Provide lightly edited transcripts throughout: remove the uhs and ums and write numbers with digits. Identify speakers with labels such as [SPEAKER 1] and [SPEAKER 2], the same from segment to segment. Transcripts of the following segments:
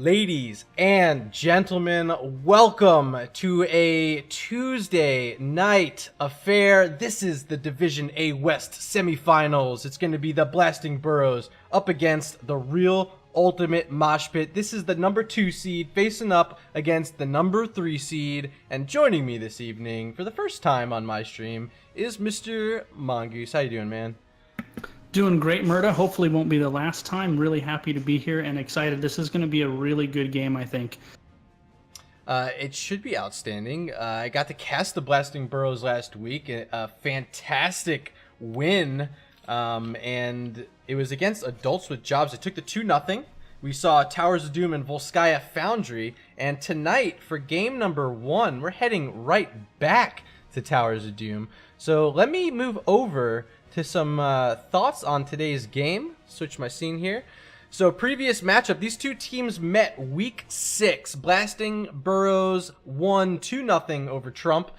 [SPEAKER 1] Ladies and gentlemen, welcome to a Tuesday night affair. This is the Division A West Semifinals. It's going to be the Blasting Burros up against the real Ultimate Mosh Pit. This is the number 2 seed facing up against the number 3 seed. And joining me this evening for the first time on my stream is Mr. Mongoose. How you doing, man?
[SPEAKER 2] Doing great, Murda. Hopefully won't be the last time. Really happy to be here and excited. This is going to be a really good game, I think.
[SPEAKER 1] It should be outstanding. I got to cast the Blasting Burros last week. A fantastic win. And it was against Adults with Jobs. It took the 2-0. We saw Towers of Doom and Volskaya Foundry. And tonight, for game number 1, we're heading right back to Towers of Doom. So let me move over to some thoughts on today's game. Switch my scene here. So previous matchup, these two teams met week 6. Blasting Burros won 2-0 over Trump.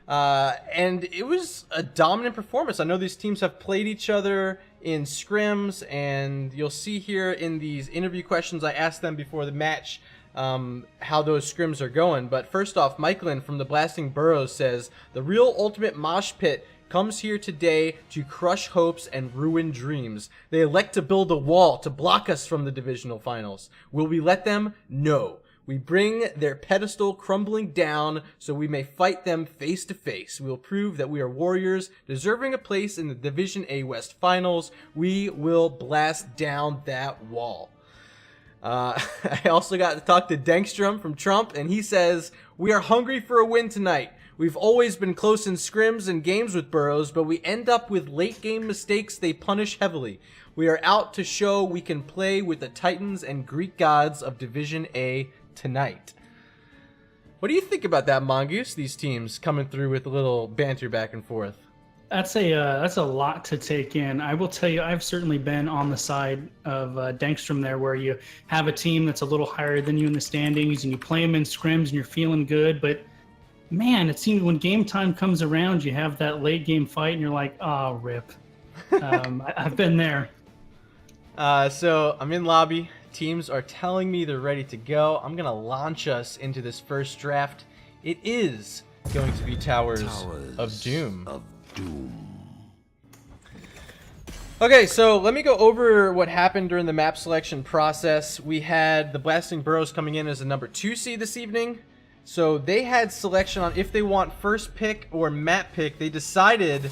[SPEAKER 1] And it was a dominant performance. I know these teams have played each other in scrims, and you'll see here in these interview questions I asked them before the match how those scrims are going. But first off, Michaelin from the Blasting Burros says, the real Ultimate Mosh Pit comes here today to crush hopes and ruin dreams. They elect to build a wall to block us from the divisional finals. Will we let them? No. We bring their pedestal crumbling down so we may fight them face to face. We will prove that we are warriors deserving a place in the Division A West finals. We will blast down that wall. I also got to talk to Dankstrom from Trump, and he says, we are hungry for a win tonight. We've always been close in scrims and games with Burros, but we end up with late game mistakes they punish heavily. We are out to show we can play with the Titans and Greek gods of Division A tonight. What do you think about that, Mongoose? These teams coming through with a little banter back and forth.
[SPEAKER 2] That's a lot to take in. I will tell you, I've certainly been on the side of Dankstrom there, where you have a team that's a little higher than you in the standings, and you play them in scrims, and you're feeling good, but man, it seems when game time comes around, you have that late game fight, and you're like, oh, rip. I've been there.
[SPEAKER 1] So I'm in lobby. Teams are telling me they're ready to go. I'm going to launch us into this first draft. It is going to be Towers of Doom. Okay, so let me go over what happened during the map selection process. We had the Blasting Burros coming in as a number 2 seed this evening. So they had selection on if they want first pick or map pick. They decided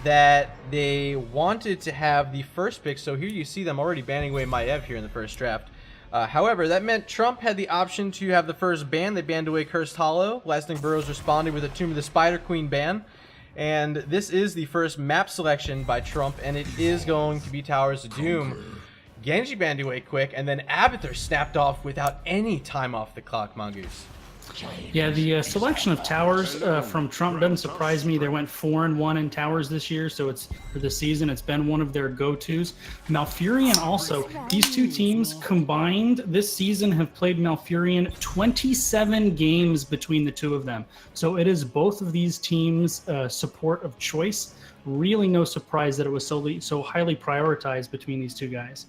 [SPEAKER 1] that they wanted to have the first pick. So here you see them already banning away Maev here in the first draft. However, that meant Trump had the option to have the first ban. They banned away Cursed Hollow. Blasting Burros responded with a Tomb of the Spider Queen ban. And this is the first map selection by Trump, and it is going to be Towers of Doom. Genji banned away quick, and then Abathur snapped off without any time off the clock, Mongoose.
[SPEAKER 2] Yeah, the selection of towers from Trump doesn't surprise me. They went 4-1 in towers this year, so it's for the season. It's been one of their go-tos. Malfurion also. These two teams combined this season have played Malfurion 27 games between the two of them. So it is both of these teams' support of choice. Really no surprise that it was so highly prioritized between these two guys.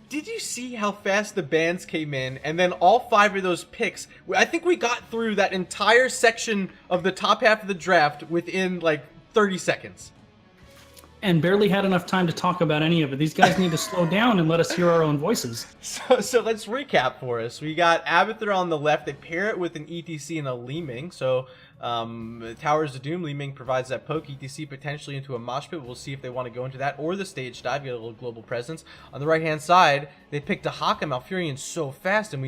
[SPEAKER 1] Did you see how fast the bans came in? And then all 5 of those picks, I think we got through that entire section of the top half of the draft within like 30 seconds.
[SPEAKER 2] And barely had enough time to talk about any of it. These guys need to slow down and let us hear our own voices.
[SPEAKER 1] So let's recap for us. We got Abathur on the left. They pair it with an ETC and a Liming. So Towers of Doom, Liming provides that poke, ETC potentially into a mosh pit. We'll see if they want to go into that or the stage dive, get a little global presence. On the right-hand side, they picked Dahaka. Malfurion so fast, and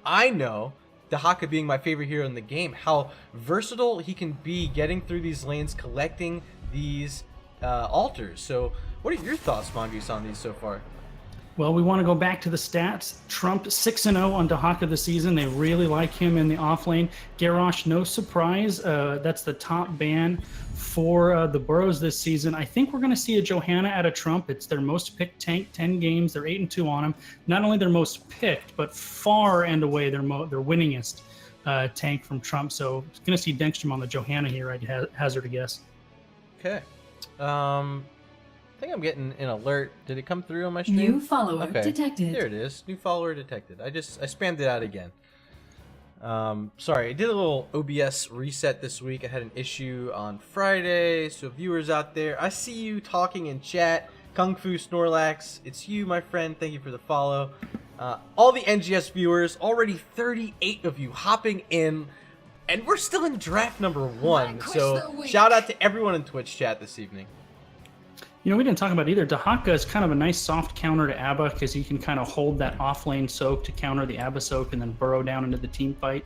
[SPEAKER 1] I know, Dahaka being my favorite hero in the game, how versatile he can be getting through these lanes, collecting these altars. So what are your thoughts, Mongoose, on these so far?
[SPEAKER 2] Well, we want to go back to the stats. Trump 6-0 on Dahaka this season. They really like him in the off lane. Garrosh, no surprise. That's the top ban for the Burros this season. I think we're going to see a Johanna at a Trump. It's their most picked tank, 10 games. They're 8-2 on him. Not only their most picked, but far and away their winningest tank from Trump. So going to see Dankstrom on the Johanna here, I'd hazard a guess.
[SPEAKER 1] Okay. I think I'm getting an alert. Did it come through on my stream?
[SPEAKER 3] New follower detected.
[SPEAKER 1] There it is. New follower detected. I spammed it out again. Sorry, I did a little OBS reset this week. I had an issue on Friday, so viewers out there, I see you talking in chat. Kung Fu Snorlax, it's you, my friend. Thank you for the follow. All the NGS viewers, already 38 of you hopping in, and we're still in draft number 1. So shout out to everyone in Twitch chat this evening.
[SPEAKER 2] You know, we didn't talk about either. Dahaka is kind of a nice soft counter to Abba because he can kind of hold that off-lane soak to counter the Abba soak and then burrow down into the team fight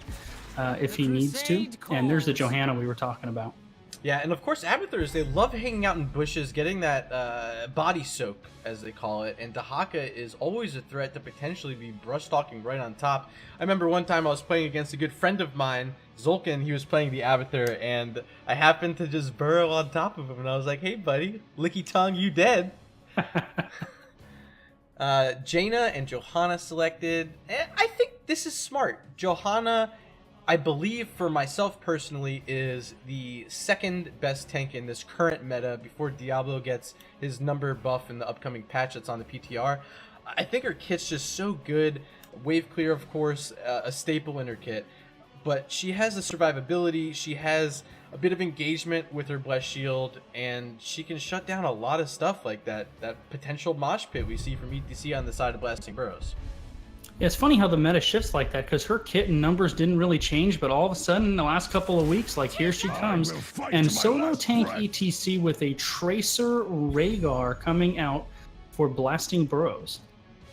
[SPEAKER 2] if he needs to. And there's the Johanna we were talking about.
[SPEAKER 1] Yeah, and of course, Abathurs, they love hanging out in bushes, getting that body soak, as they call it. And Dahaka is always a threat to potentially be brush stalking right on top. I remember one time I was playing against a good friend of mine, Zolkin. He was playing the Abathur, and I happened to just burrow on top of him. And I was like, hey, buddy, licky tongue, you dead. Jaina and Johanna selected. And I think this is smart. Johanna, I believe, for myself personally, is the second best tank in this current meta before Diablo gets his number buff in the upcoming patch that's on the PTR. I think her kit's just so good. Wave clear, of course, a staple in her kit. But she has the survivability, she has a bit of engagement with her Blessed Shield, and she can shut down a lot of stuff like that potential mosh pit we see from ETC on the side of Blasting Burros.
[SPEAKER 2] Yeah, it's funny how the meta shifts like that because her kit and numbers didn't really change, but all of a sudden in the last couple of weeks, like here she comes. And solo tank ETC with a Tracer Rhaegar coming out for Blasting Burros.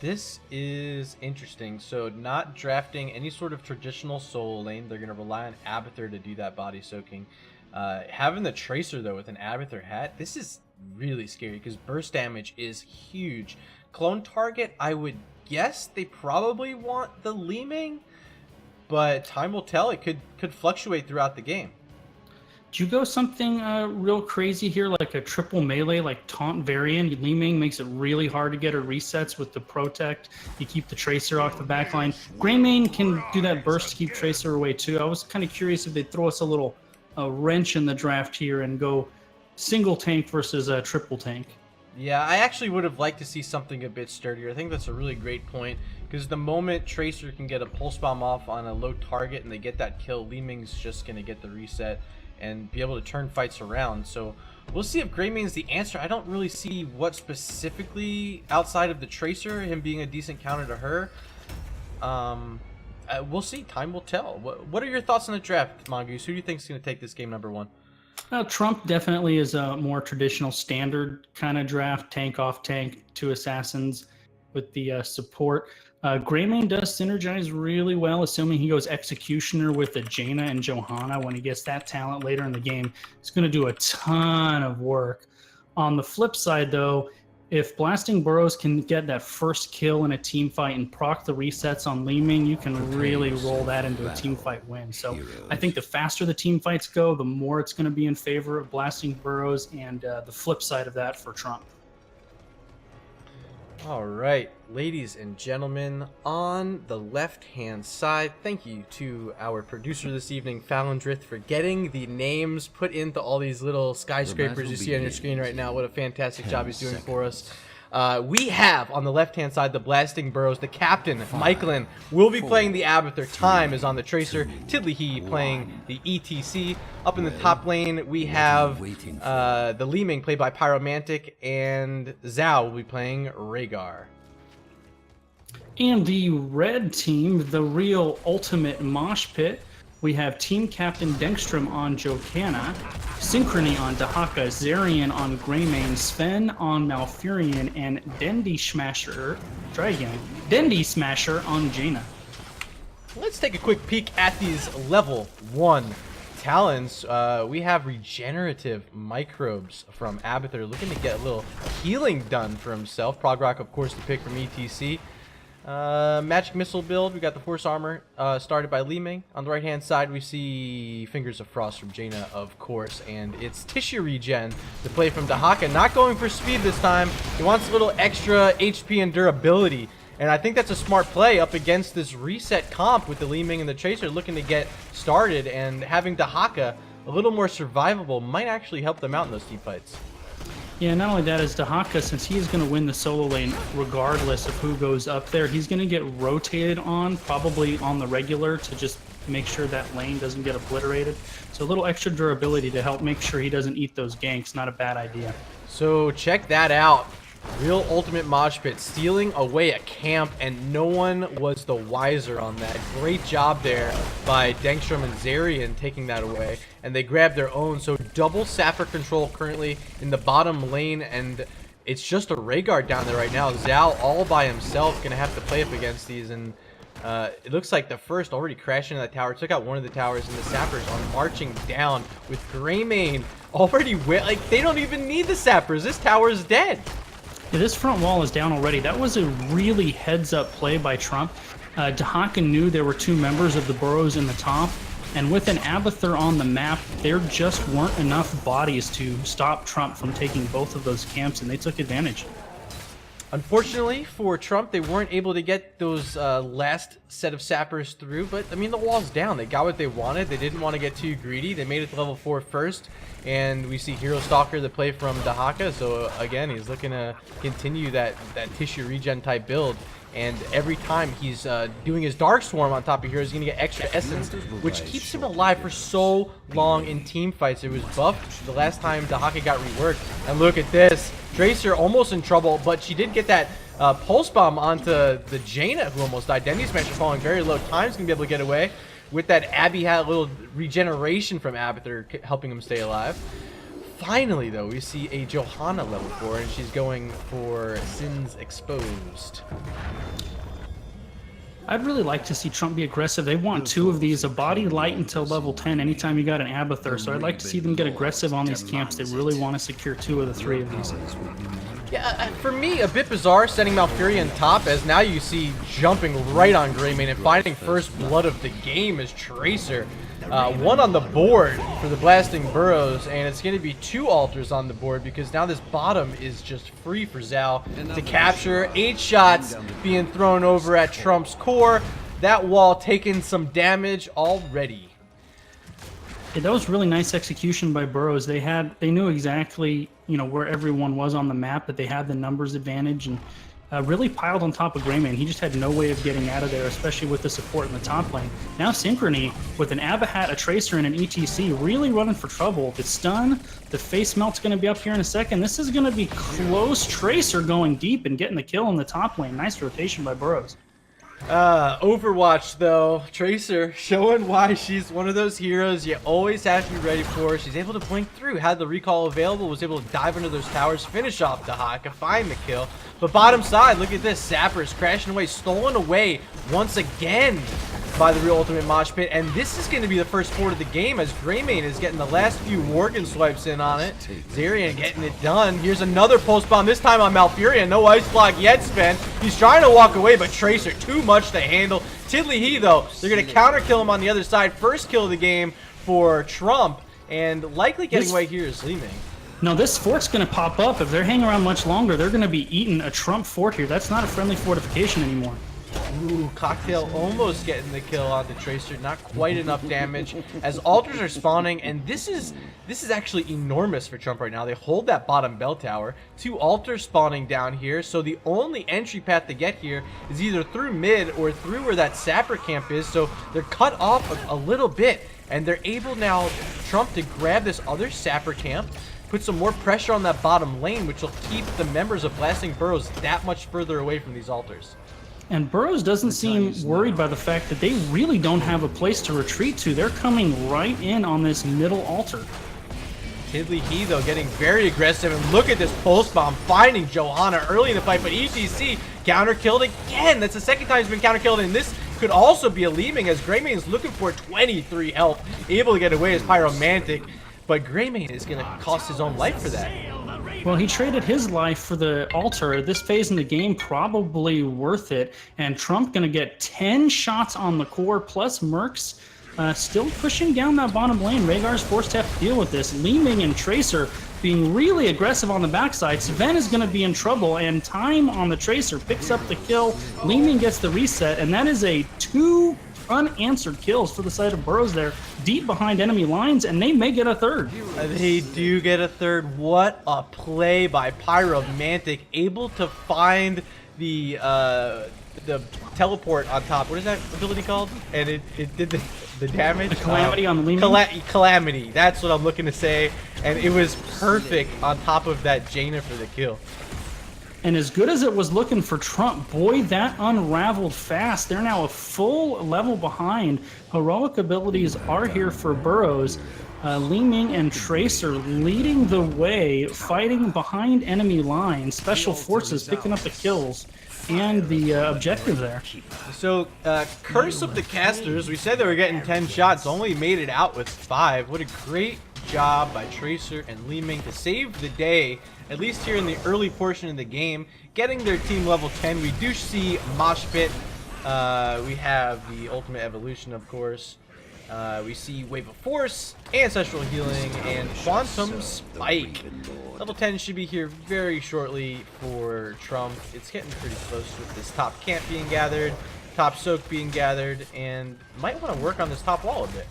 [SPEAKER 1] This is interesting. So not drafting any sort of traditional solo lane. They're going to rely on Abathur to do that body soaking. Having the Tracer, though, with an Abathur hat, this is really scary because burst damage is huge. Clone target, I would guess they probably want the Leeming, but time will tell. It could fluctuate throughout the game.
[SPEAKER 2] Do you go something real crazy here, like a triple melee, like taunt variant? Leeming makes it really hard to get her resets with the protect. You keep the Tracer off the backline. Greymane can do that burst to keep Tracer away too. I was kind of curious if they'd throw us a little wrench in the draft here and go single tank versus a triple tank.
[SPEAKER 1] Yeah, I actually would have liked to see something a bit sturdier. I think that's a really great point, because the moment Tracer can get a pulse bomb off on a low target and they get that kill, Leeming's just going to get the reset and be able to turn fights around. So we'll see if Greymane's the answer. I don't really see what specifically outside of the Tracer, him being a decent counter to her. We'll see. Time will tell. What are your thoughts on the draft, Mongoose? Who do you think is going to take this game number 1?
[SPEAKER 2] Trump definitely is a more traditional standard kind of draft, tank off tank, 2 assassins with the support. Greymane does synergize really well, assuming he goes Executioner with the Jaina and Johanna when he gets that talent later in the game. It's going to do a ton of work. On the flip side, though, if Blasting Burros can get that first kill in a team fight and proc the resets on Leeming, you can really roll that into a team fight win. So I think the faster the team fights go, the more it's going to be in favor of Blasting Burros, and the flip side of that for Trump.
[SPEAKER 1] All right, ladies and gentlemen, on the left-hand side, thank you to our producer this evening, Falindrith, for getting the names put into all these little skyscrapers you see on your screen right now. What a fantastic job he's doing for us. We have, on the left-hand side, the Blasting Burros. The captain, Michaelin, will be playing the Abathur. Time is on the Tracer. Tidley playing the ETC. Up in the top lane, we have the Leeming, played by Pyromantic, and Zhao will be playing Rhaegar.
[SPEAKER 2] And the red team, the real ultimate mosh pit, we have Team Captain Denkstrom on Johanna, Synchrony on Dahaka, Zarian on Greymane, Sven on Malfurion, and Dendy Smasher on Jaina.
[SPEAKER 1] Let's take a quick peek at these level 1 talents. We have Regenerative Microbes from Abathur, looking to get a little healing done for himself. Progrock, of course, the pick from ETC. Magic Missile build, we got the Force Armor started by Leeming. On the right hand side we see Fingers of Frost from Jaina, of course, and it's Tissue Regen to play from Dahaka. Not going for speed this time, he wants a little extra HP and durability, and I think that's a smart play up against this reset comp with the Leeming and the Tracer looking to get started, and having Dahaka a little more survivable might actually help them out in those team fights.
[SPEAKER 2] Yeah, not only that, is Dahaka, since he is going to win the solo lane regardless of who goes up there, he's going to get rotated on, probably on the regular, to just make sure that lane doesn't get obliterated. So a little extra durability to help make sure he doesn't eat those ganks, not a bad idea.
[SPEAKER 1] So check that out. Real ultimate mosh pit, stealing away a camp, and no one was the wiser on that. Great job there by Dangstrom and Zarian taking that away, and they grabbed their own. So double sapper control currently in the bottom lane, and it's just a Rhaegar down there right now. Zal all by himself gonna have to play up against these, and it looks like the first already crashed into that tower, took out one of the towers, and the sappers are marching down with Greymane already like they don't even need the sappers. This tower is dead.
[SPEAKER 2] Yeah, this front wall is down already. That was a really heads-up play by Trump. Dahaka knew there were two members of the Burros in the top, and with an Abathur on the map, there just weren't enough bodies to stop Trump from taking both of those camps, and they took advantage.
[SPEAKER 1] Unfortunately for Trump, they weren't able to get those last set of sappers through, but I mean, the wall's down. They got what they wanted. They didn't want to get too greedy. They made it to level 4 first, and we see Hero Stalker, the play from Dahaka. So again, he's looking to continue that tissue regen type build. And every time he's doing his Dark Swarm on top of Hero, he's going to get extra essence, which keeps him alive for so long in team fights. It was buffed the last time Dahaka got reworked. And look at this. Tracer almost in trouble, but she did get that pulse bomb onto the Jaina, who almost died. Demi Smasher falling very low. Time's going to be able to get away. With that, Abby had a little regeneration from Abathur helping him stay alive. Finally, though, we see a Johanna level 4, and she's going for Sins Exposed.
[SPEAKER 2] I'd really like to see Trump be aggressive. They want two of these, a body light until level 10 anytime you got an Abathur, so I'd like to see them get aggressive on these camps. They really want to secure 2 of the 3 of these.
[SPEAKER 1] Yeah, for me, a bit bizarre sending Malfurion top, as now you see jumping right on Greymane and finding first blood of the game as Tracer. 1 on the board for the Blasting Burros, and it's going to be 2 altars on the board because now this bottom is just free for Zal to capture. 8 shots being thrown over at Trump's core. That wall taking some damage already.
[SPEAKER 2] Yeah, that was really nice execution by Burros. They knew exactly, you know, where everyone was on the map, that they had the numbers advantage, and really piled on top of Greymane. He just had no way of getting out of there, especially with the support in the top lane. Now Synchrony, with an Abahat, a Tracer, and an ETC, really running for trouble. The stun, the face melt's going to be up here in a second. This is going to be close. Tracer going deep and getting the kill in the top lane. Nice rotation by Burros.
[SPEAKER 1] Overwatch, though. Tracer showing why she's one of those heroes you always have to be ready for. She's able to blink through, had the recall available, was able to dive into those towers, finish off Dahaka, find the kill. But bottom side, look at this. Sappers crashing away, stolen away once again by the real ultimate mosh pit. And this is going to be the first fort of the game as Greymane is getting the last few Worgen swipes in on it. Zarian getting it done. Here's another pulse bomb, this time on Malfurion. No ice block yet spent. He's trying to walk away, but Tracer too much to handle. Tiddly he, though, they're going to counter kill him on the other side. First kill of the game for Trump, and likely getting away here is Leeming.
[SPEAKER 2] No, this fort's going to pop up. If they're hanging around much longer, they're going to be eating a Trump fort here. That's not a friendly fortification anymore.
[SPEAKER 1] Ooh, Cocktail almost getting the kill on the Tracer. Not quite enough damage as altars are spawning, and this is actually enormous for Trump right now. They hold that bottom bell tower. 2 altars spawning down here, so the only entry path to get here is either through mid or through where that sapper camp is, so they're cut off a little bit, and they're able now, Trump, to grab this other sapper camp, put some more pressure on that bottom lane, which will keep the members of Blasting Burros that much further away from these altars.
[SPEAKER 2] And Burros doesn't seem worried by the fact that they really don't have a place to retreat to. They're coming right in on this middle altar.
[SPEAKER 1] Tiddly he, though, getting very aggressive, and look at this pulse bomb finding Johanna early in the fight, but ETC counter killed again. That's the second time he's been counter killed, and this could also be a Leeming as Greymane is looking for 23 health, able to get away as Pyromantic, but Greymane is going to cost his own life for that.
[SPEAKER 2] Well, he traded his life for the altar. This phase in the game probably worth it, and Trump going to get 10 shots on the core plus Mercs. Still pushing down that bottom lane. Rhaegar's forced to have to deal with this. Leeming and Tracer being really aggressive on the backside. Sven is going to be in trouble, and Time on the Tracer picks up the kill. Leeming gets the reset, and that is a 2 unanswered kills for the side of Burros there, deep behind enemy lines, and they may get a third.
[SPEAKER 1] They do get a third. What a play by Pyromantic, able to find the teleport on top. What is that ability called? And it did the damage.
[SPEAKER 2] The Calamity on the Leeming?
[SPEAKER 1] Calamity. That's what I'm looking to say. And it was perfect on top of that Jaina for the kill.
[SPEAKER 2] And as good as it was looking for Trump, boy, that unraveled fast. They're now a full level behind. Heroic abilities are here for Burros. Leeming and Tracer leading the way, fighting behind enemy lines. Special Forces picking up the kills and the objective there.
[SPEAKER 1] So, Curse of the Casters, we said they were getting 10 shots, only made it out with 5. What a great job by Tracer and Leeming to save the day, at least here in the early portion of the game, getting their team level 10. We do see Mosh Pit. We have the Ultimate Evolution, of course. We see Wave of Force, Ancestral Healing, and Quantum Spike. Level 10 should be here very shortly for Trump. It's getting pretty close with this top camp being gathered, top soak being gathered, and might want to work on this top wall a bit.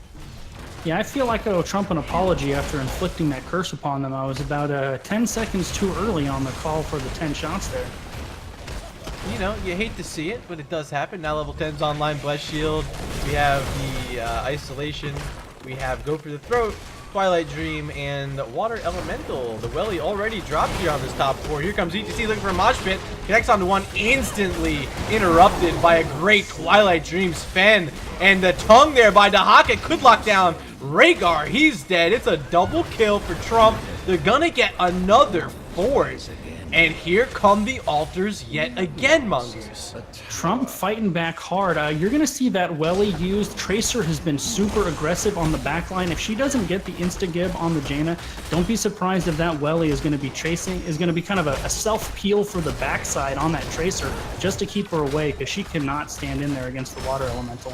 [SPEAKER 2] Yeah, I feel like I owe Trump an apology after inflicting that curse upon them. I was about 10 seconds too early on the call for the 10 shots there.
[SPEAKER 1] You know, you hate to see it, but it does happen. Now level 10's online, Bless Shield. We have the Isolation. We have Go for the Throat, Twilight Dream, and Water Elemental. The Welly already dropped here on this top 4. Here comes ETC looking for a Mosh Pit. Connects onto one, instantly interrupted by a great Twilight Dream Sven. And the tongue there by Dahaka could lock down Rhaegar. He's dead. It's a double kill for Trump. They're gonna get another 4. And here come the altars yet again, Mongoose.
[SPEAKER 2] Trump fighting back hard. You're going to see that Welly used. Tracer has been super aggressive on the backline. If she doesn't get the insta-gib on the Jaina, don't be surprised if that Welly is going to be kind of a self-peel for the backside on that Tracer just to keep her away, because she cannot stand in there against the Water Elemental.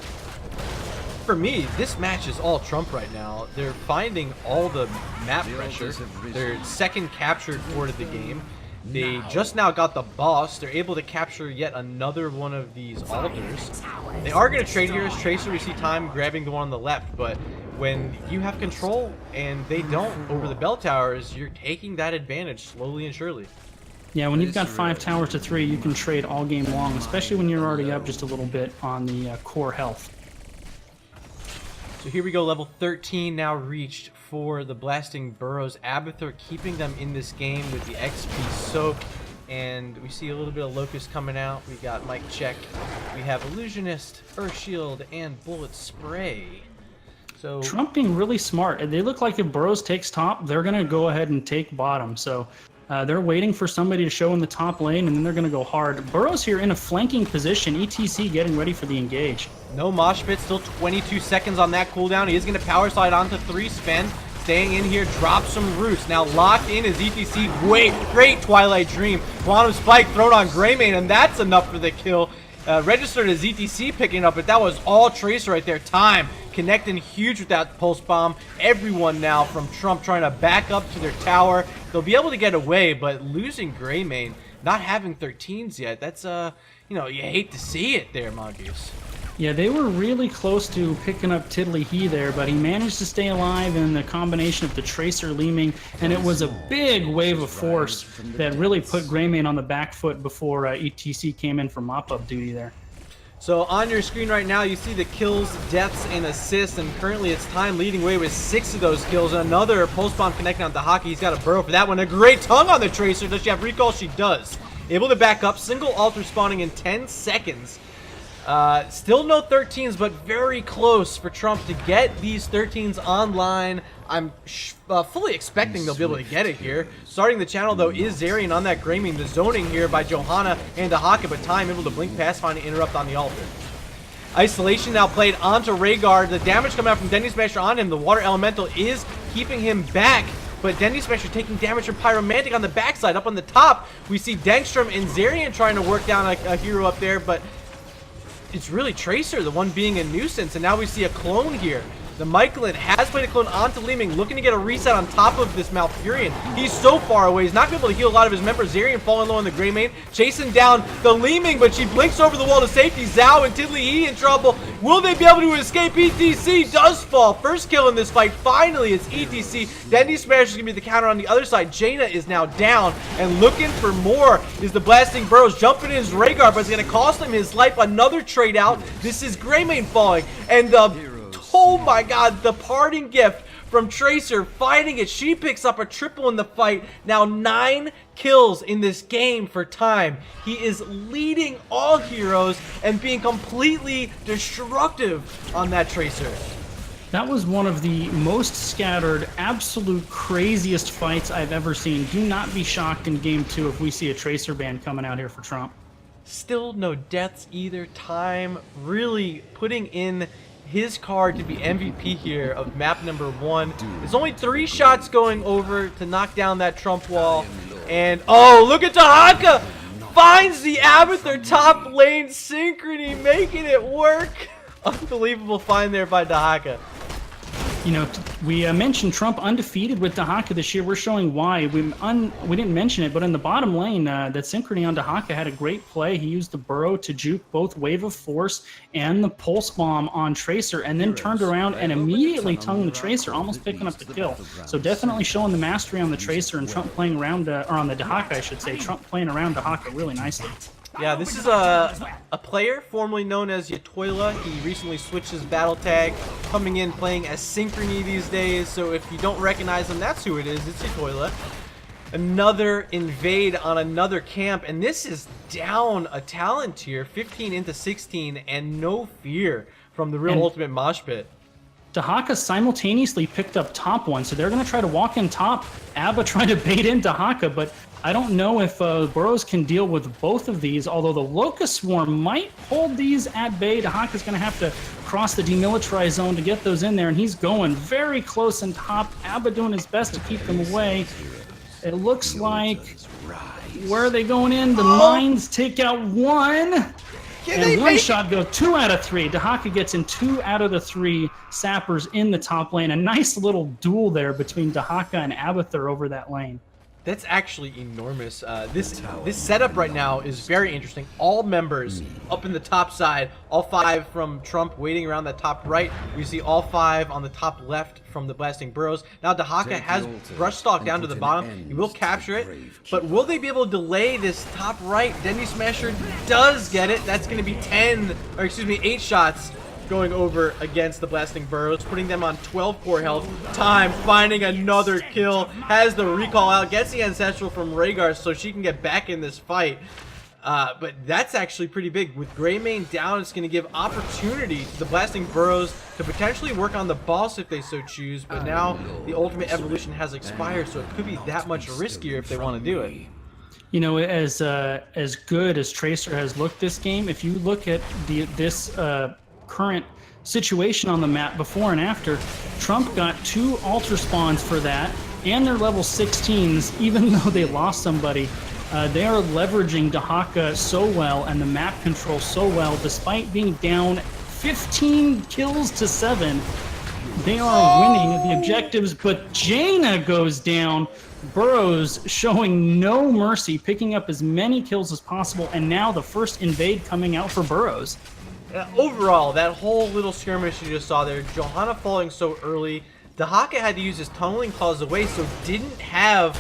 [SPEAKER 1] For me, this match is all Trump right now. They're finding all the map pressure. Their second captured fort of the game. They just now got the boss. They're able to capture yet another one of these altars. They are going to trade here as Tracer. We see Time grabbing the one on the left, but when you have control and they don't over the bell towers, you're taking that advantage slowly and surely.
[SPEAKER 2] Yeah, when you've got 5 towers to 3, you can trade all game long, especially when you're already up just a little bit on the core health.
[SPEAKER 1] So here we go, level 13 now reached for the Blasting Burros. Abathur keeping them in this game with the XP soak. And we see a little bit of Locust coming out. We got Mike Check. We have Illusionist, Earth Shield, and Bullet Spray. So
[SPEAKER 2] Trump being really smart. They look like if Burros takes top, they're going to go ahead and take bottom. So they're waiting for somebody to show in the top lane, and then they're going to go hard. Burros here in a flanking position. ETC getting ready for the engage.
[SPEAKER 1] No Mosh Pit, still 22 seconds on that cooldown. He is going to power slide onto 3 Sven. Staying in here, drop some roots. Now locked in is ETC. Great Twilight Dream. Quantum Spike thrown on Greymane, and that's enough for the kill. Registered as ETC picking up, but that was all Tracer right there. Time connecting huge with that Pulse Bomb. Everyone now from Trump trying to back up to their tower. They'll be able to get away, but losing Greymane, not having 13s yet, that's, you know, you hate to see it there, Mongoose.
[SPEAKER 2] Yeah, they were really close to picking up Tiddly He there, but he managed to stay alive in the combination of the Tracer Leeming, and it was a big wave of force that really put Greymane on the back foot before ETC came in for mop-up duty there.
[SPEAKER 1] So on your screen right now, you see the kills, deaths, and assists, and currently it's Time leading way with 6 of those kills. Another Pulse Bomb connecting on Dahaka. He's got a Burrow for that one. A great tongue on the Tracer. Does she have recall? She does. Able to back up. Single altar spawning in 10 seconds. Still no 13s, but very close for Trump to get these 13s online. I'm fully expecting they'll be able to get it here. Starting the channel, though, is Zarian on that Greymane. The zoning here by Johanna and Dahaka, but Time able to blink past, find an interrupt on the altar. Isolation now played onto Rhaegar. The damage coming out from Denny Smasher on him. The Water Elemental is keeping him back, but Denny Smasher taking damage from Pyromantic on the backside. Up on the top, we see Dangstrom and Zarian trying to work down a hero up there, but it's really Tracer, the one being a nuisance, and now we see a clone here. The Mycalin has played a clone onto Leeming, looking to get a reset on top of this Malfurion. He's so far away. He's not going to be able to heal a lot of his members. Zarian falling low on the Greymane, chasing down the Leeming, but she blinks over the wall to safety. Zhao and Tiddly E in trouble. Will they be able to escape? ETC does fall. First kill in this fight. Finally, it's ETC. Dendy Smash is going to be the counter on the other side. Jaina is now down, and looking for more is the Blasting Burros. Jumping in his Rhaegar, but it's going to cost him his life. Another trade out. This is Greymane falling, and oh my god, the parting gift from Tracer fighting it. She picks up a triple in the fight. Now 9 kills in this game for Time. He is leading all heroes and being completely destructive on that Tracer.
[SPEAKER 2] That was one of the most scattered, absolute craziest fights I've ever seen. Do not be shocked in game 2 if we see a Tracer ban coming out here for Trump.
[SPEAKER 1] Still no deaths either. Time really putting in his card to be MVP here of map number 1. There's only 3 shots going over to knock down that Trump wall. And oh, look at Dahaka! Finds the Abathur top lane synchrony, making it work. Unbelievable find there by Dahaka.
[SPEAKER 2] You know, we mentioned Trump undefeated with Dahaka this year. We're showing why. We didn't mention it, but in the bottom lane, that Synchrony on Dahaka had a great play. He used the Burrow to juke both Wave of Force and the Pulse Bomb on Tracer, and then turned around and immediately tongued the Tracer, almost picking up the kill. So definitely showing the mastery on the Tracer, and Trump playing around, or on the Dahaka, I should say. Trump playing around Dahaka really nicely.
[SPEAKER 1] Yeah, this is a player formerly known as Yatoila. He recently switched his battle tag, coming in playing as Synchrony these days. So if you don't recognize him, that's who it is. It's Yatoila. Another invade on another camp, and this is down a talent tier, 15 into 16, and no fear from the real ultimate mosh pit.
[SPEAKER 2] Dahaka simultaneously picked up top 1, so they're going to try to walk in top. Abba trying to bait in Dahaka, but I don't know if Burrows can deal with both of these, although the Locust Swarm might hold these at bay. Dahaka's going to have to cross the demilitarized zone to get those in there, and he's going very close in top. Abba doing his best to keep them away. It looks like, where are they going in? The mines take out 1. And one shot goes 2 out of 3. Dahaka gets in 2 out of the 3 sappers in the top lane. A nice little duel there between Dahaka and Abathur over that lane.
[SPEAKER 1] That's actually enormous. This setup right now is very interesting. All members up in the top side, all 5 from Trump waiting around that top right. We see all 5 on the top left from the Blasting Burrows. Now Dahaka has Brush Stalk down to the bottom. He will capture it, but will they be able to delay this top right? Dendy Smasher does get it. That's going to be 8 shots going over against the Blasting Burrows, putting them on 12 core health. Time finding another kill, has the recall out, gets the Ancestral from Rhaegar so she can get back in this fight. But that's actually pretty big. With Greymane down, it's going to give opportunity to the Blasting Burrows to potentially work on the boss if they so choose, but now the ultimate evolution has expired, so it could be that much riskier if they want to do it.
[SPEAKER 2] You know, as good as Tracer has looked this game, if you look at this current situation on the map before and after, Trump got 2 altar spawns for that, and they're level 16s, even though they lost somebody. They are leveraging Dahaka so well and the map control so well, despite being down 15 kills to 7. They are winning the objectives, but Jaina goes down. Burrows showing no mercy, picking up as many kills as possible, and now the first invade coming out for Burrows.
[SPEAKER 1] Overall, that whole little skirmish you just saw there, Johanna falling so early, Dahaka had to use his tunneling claws away, so didn't have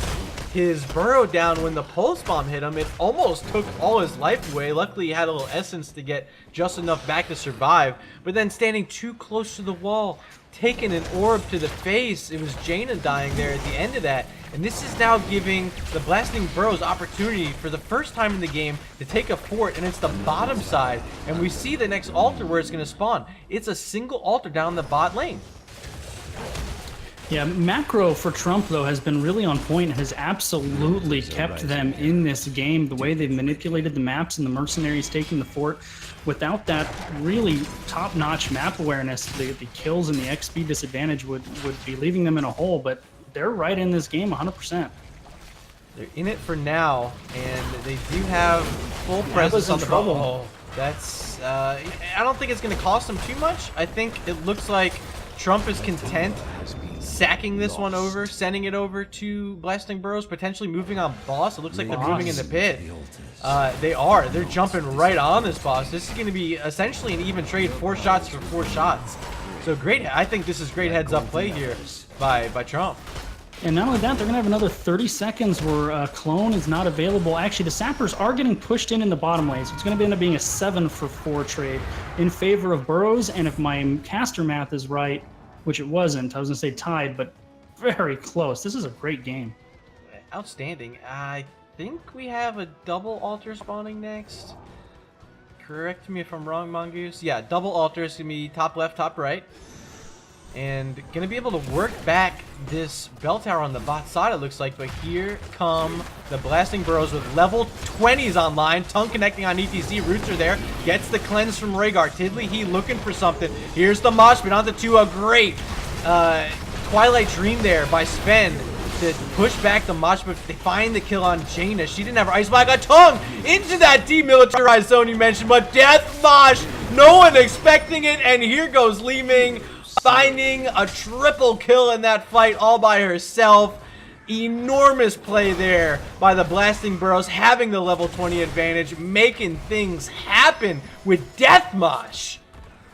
[SPEAKER 1] his burrow down when the pulse bomb hit him. It almost took all his life away. Luckily, he had a little essence to get just enough back to survive, but then standing too close to the wall, taking an orb to the face, it was Jaina dying there at the end of that. And this is now giving the Blasting Burrows opportunity for the first time in the game to take a fort, and it's the bottom side. And we see the next altar where it's going to spawn. It's a single altar down the bot lane.
[SPEAKER 2] Yeah, macro for Trump, though, has been really on point, has absolutely kept them in this game. The way they've manipulated the maps and the mercenaries taking the fort. Without that really top-notch map awareness, the kills and the XP disadvantage would be leaving them in a hole, but they're right in this game 100%.
[SPEAKER 1] They're in it for now, and they do have full presence on the ball. That's I don't think it's going to cost them too much. I think it looks like Trump is content sacking this one over, sending it over to Blasting Burros, potentially moving on boss. It looks like they're moving in the pit. They're jumping right on this boss. This is going to be essentially an even trade, 4 shots for 4 shots. So great. I think this is great heads up play here by Trump.
[SPEAKER 2] And not only that, they're going to have another 30 seconds where Clone is not available. Actually, the Sappers are getting pushed in the bottom lane, so it's going to end up being a 7 for 4 trade in favor of Burros. And if my caster math is right, which it wasn't, I was going to say tied, but very close. This is a great game.
[SPEAKER 1] Outstanding. I think we have a double altar spawning next. Correct me if I'm wrong, Mongoose. Yeah, double altar is going to be top left, top right. And going to be able to work back this bell tower on the bot side, it looks like. But here come the Blasting Burros with level 20s online. Tongue connecting on ETC. Roots are there. Gets the cleanse from Rhaegar. Tiddly he looking for something. Here's the Mosh pit onto 2. A great Twilight Dream there by Sven to push back the Mosh pit. They find the kill on Jaina. She didn't have her Ice Block. A Tongue into that demilitarized zone you mentioned. But Death Mosh, no one expecting it. And here goes Li Ming, finding a triple kill in that fight all by herself. Enormous play there by the Blasting Burros, having the level 20 advantage, making things happen with Death Mosh.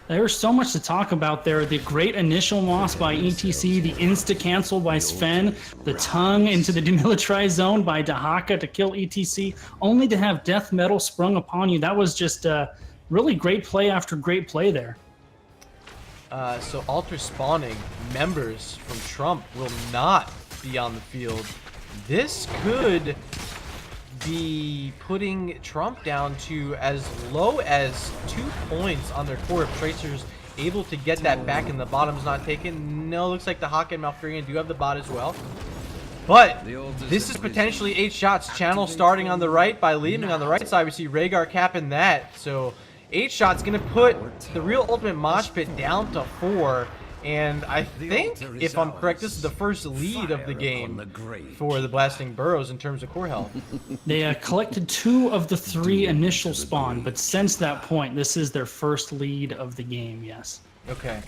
[SPEAKER 2] There's so much to talk about there. The great initial loss by ETC, the insta-cancel by Sven, the tongue into the demilitarized zone by Dahaka to kill ETC, only to have death metal sprung upon you. That was just really great play after great play there.
[SPEAKER 1] So altar spawning members from Trump will not be on the field. This could be putting Trump down to as low as 2 points on their core of Tracers, able to get that back and the bottom's not taken. No, looks like the Hawk and Malfurion do have the bot as well. But this is potentially 8 shots. Channel starting on the right by leaving on the right side. We see Rhaegar capping that. So 8 shots going to put the real ultimate Mosh pit down to 4. And I think, if I'm correct, this is the first lead of the game for the Blasting Burros in terms of core health.
[SPEAKER 2] They collected 2 of the 3 initial spawn, but since that point, this is their first lead of the game, yes.
[SPEAKER 1] Okay.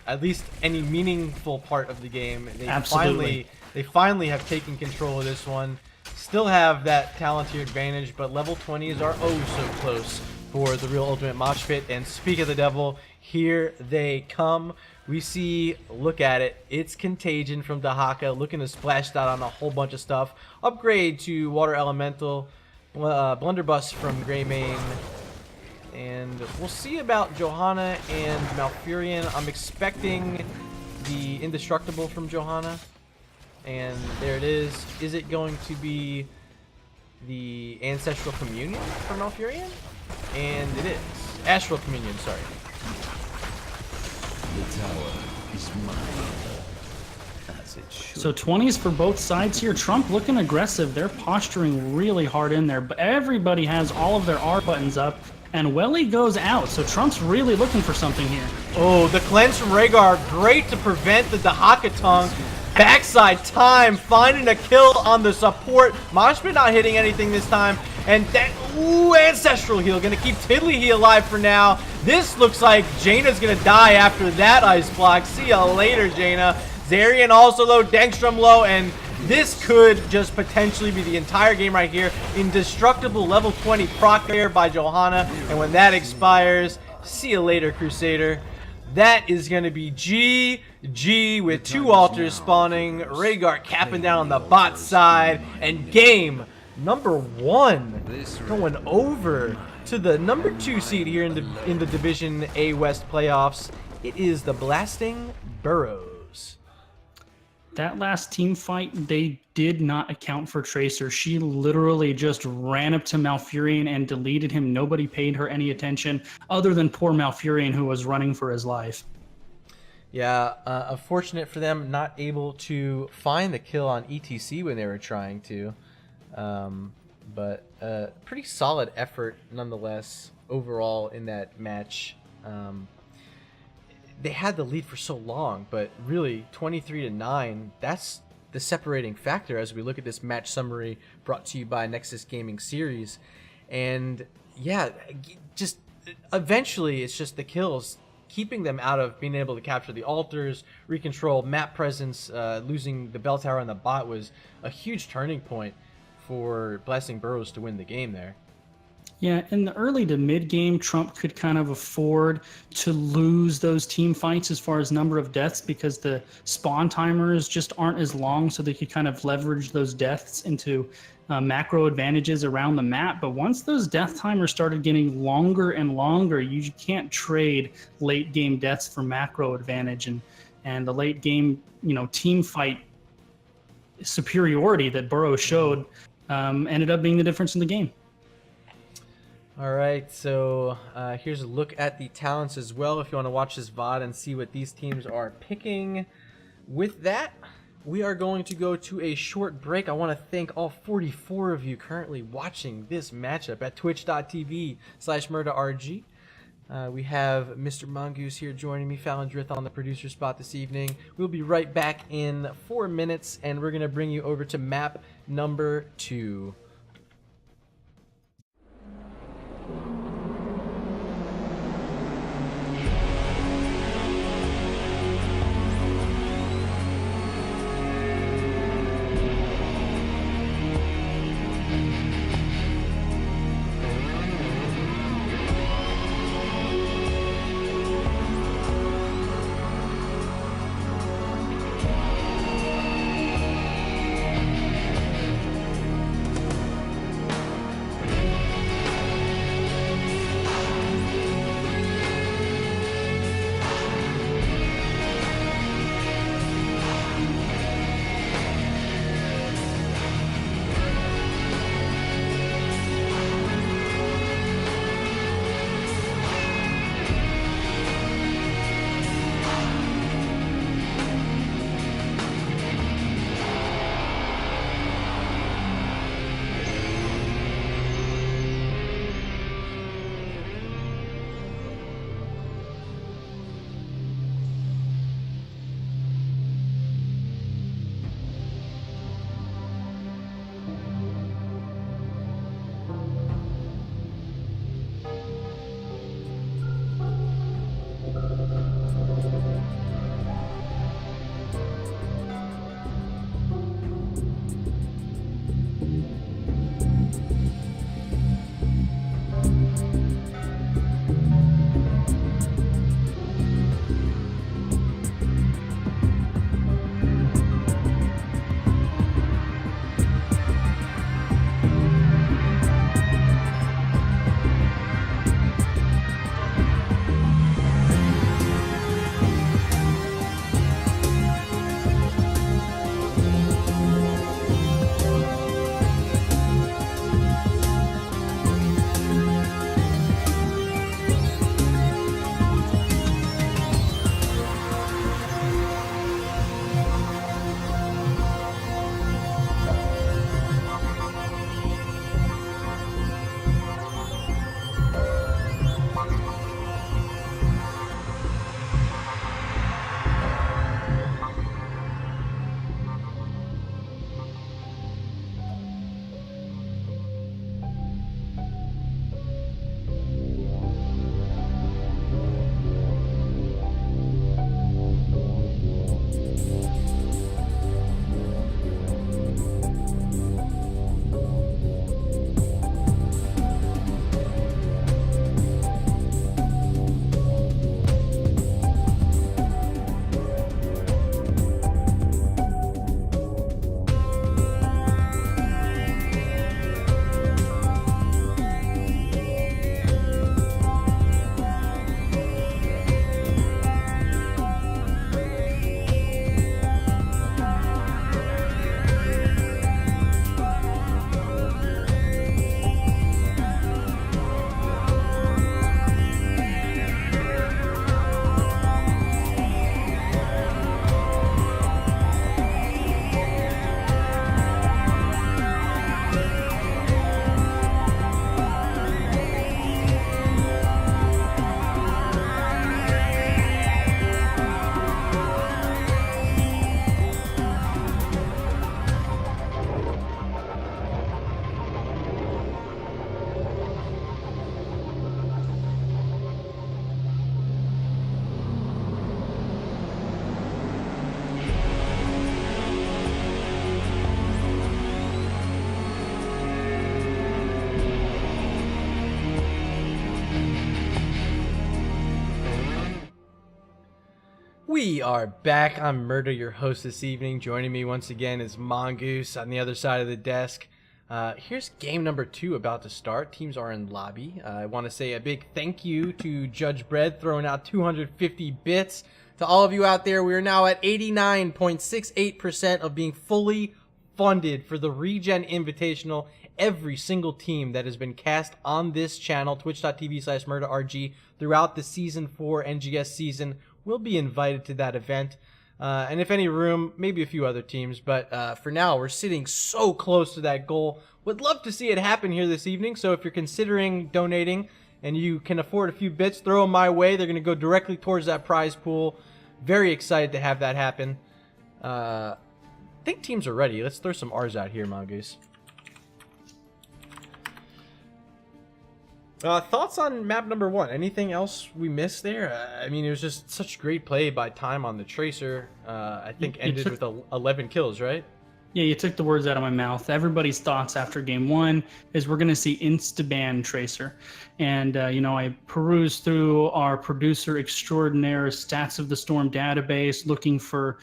[SPEAKER 1] At least any meaningful part of the game.
[SPEAKER 2] Absolutely.
[SPEAKER 1] They finally have taken control of this one. Still have that talent tier advantage, but level 20s are oh so close for the real ultimate Mosh pit. And speak of the devil, here they come. We see, look at it, it's Contagion from Dahaka, looking to splash that on a whole bunch of stuff. Upgrade to Water Elemental, Blunderbuss from Greymane. And we'll see about Johanna and Malfurion. I'm expecting the Indestructible from Johanna. And there it is. Is it going to be the Ancestral Communion from Malfurion? And it is. Astral Communion, sorry.
[SPEAKER 3] The tower is mine. As it should.
[SPEAKER 2] So 20s for both sides here. Trump looking aggressive. They're posturing really hard in there, but everybody has all of their R buttons up, and Welly goes out. So Trump's really looking for something here.
[SPEAKER 1] Oh, the cleanse from Rhaegar, great to prevent the Dahaka tongue. Backside time, finding a kill on the support. Mosh pit not hitting anything this time. And that, ooh, Ancestral Heal, gonna keep Tiddly He alive for now. This looks like Jaina's gonna die after that Ice Block. See ya later, Jaina. Zarian also low, Dangstrom low, and this could just potentially be the entire game right here. Indestructible level 20 proc there by Johanna, and when that expires, see you later, Crusader. That is going to be GG with 2 altars spawning, Rhaegar capping down on the bot side, and game number 1 going over to the number 2 seed here in the Division A West playoffs. It is the Blasting Burros.
[SPEAKER 2] That last team fight, they did not account for Tracer. She literally just ran up to Malfurion and deleted him. Nobody paid her any attention other than poor Malfurion, who was running for his life.
[SPEAKER 1] Yeah, unfortunate for them, not able to find the kill on ETC when they were trying to. But pretty solid effort nonetheless overall in that match. They had the lead for so long, but really 23-9, that's the separating factor as we look at this match summary brought to you by Nexus Gaming Series. And yeah, just eventually it's just the kills keeping them out of being able to capture the altars, recontrol map presence. Losing the bell tower on the bot was a huge turning point for Blessing Burros to win the game there.
[SPEAKER 2] Yeah, in the early to mid game, Trump could kind of afford to lose those team fights as far as number of deaths because the spawn timers just aren't as long, so they could kind of leverage those deaths into macro advantages around the map. But once those death timers started getting longer and longer, you can't trade late game deaths for macro advantage, and the late game, team fight superiority that Burrow showed ended up being the difference in the game.
[SPEAKER 1] All right, so here's a look at the talents as well if you want to watch this VOD and see what these teams are picking. With that, we are going to go to a short break. I want to thank all 44 of you currently watching this matchup at twitch.tv/murderrg. We have Mr. Mongoose here joining me, Falindrith on the producer spot this evening. We'll be right back in 4 minutes, and we're going to bring you over to map number 2. We are back. I'm Murder, your host this evening. Joining me once again is Mongoose on the other side of the desk. Here's game number 2 about to start. Teams are in lobby. I want to say a big thank you to Judge Bread throwing out 250 bits. To all of you out there, we are now at 89.68% of being fully funded for the Regen Invitational. Every single team that has been cast on this channel, twitch.tv/murderrg, throughout the Season 4 NGS season will be invited to that event. And if any room, maybe a few other teams. But for now, we're sitting so close to that goal. Would love to see it happen here this evening. So if you're considering donating and you can afford a few bits, throw them my way. They're going to go directly towards that prize pool. Very excited to have that happen. I think teams are ready. Let's throw some R's out here, Mongoose. Thoughts on map number 1? Anything else we missed there? I mean, it was just such great play by Time on the Tracer. I think ended with 11 kills, right?
[SPEAKER 2] Yeah, you took the words out of my mouth. Everybody's thoughts after game 1 is we're going to see insta-ban Tracer. And, I perused through our producer extraordinaire Stats of the Storm database looking for,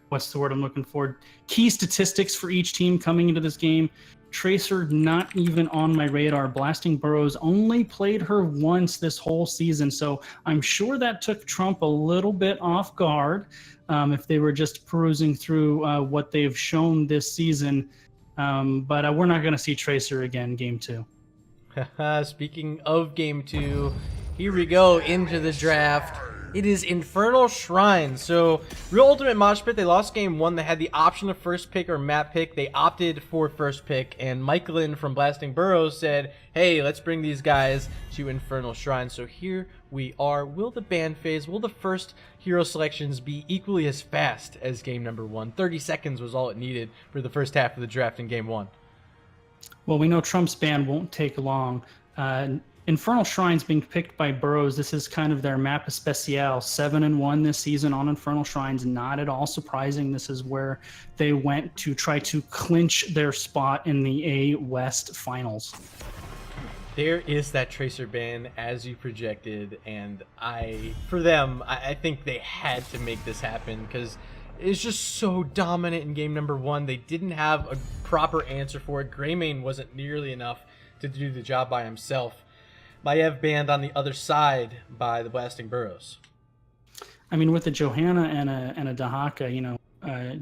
[SPEAKER 2] what's the word I'm looking for? Key statistics for each team coming into this game. Tracer not even on my radar. Blasting Burros only played her once this whole season, so I'm sure that took Trump a little bit off guard if they were just perusing through what they've shown this season. But we're not going to see Tracer again game 2.
[SPEAKER 1] Speaking of game 2, here we go into the draft. It is Infernal Shrine. So, Real Ultimate Mosh Pit, they lost game 1. They had the option of first pick or map pick. They opted for first pick. And Michaelin from Blasting Burros said, hey, let's bring these guys to Infernal Shrine. So here we are. Will the ban phase, will the first hero selections be equally as fast as game number 1? 30 seconds was all it needed for the first half of the draft in game 1.
[SPEAKER 2] Well, we know Trump's ban won't take long. Infernal Shrine's being picked by Burros. This is kind of their map especial. 7-1 this season on Infernal Shrines. Not at all surprising. This is where they went to try to clinch their spot in the A West Finals.
[SPEAKER 1] There is that Tracer ban as you projected, and I think they had to make this happen because it's just so dominant in game number 1. They didn't have a proper answer for it. Greymane wasn't nearly enough to do the job by himself. Maiev banned on the other side by the Blasting Burros.
[SPEAKER 2] I mean, with the Johanna and a Dahaka,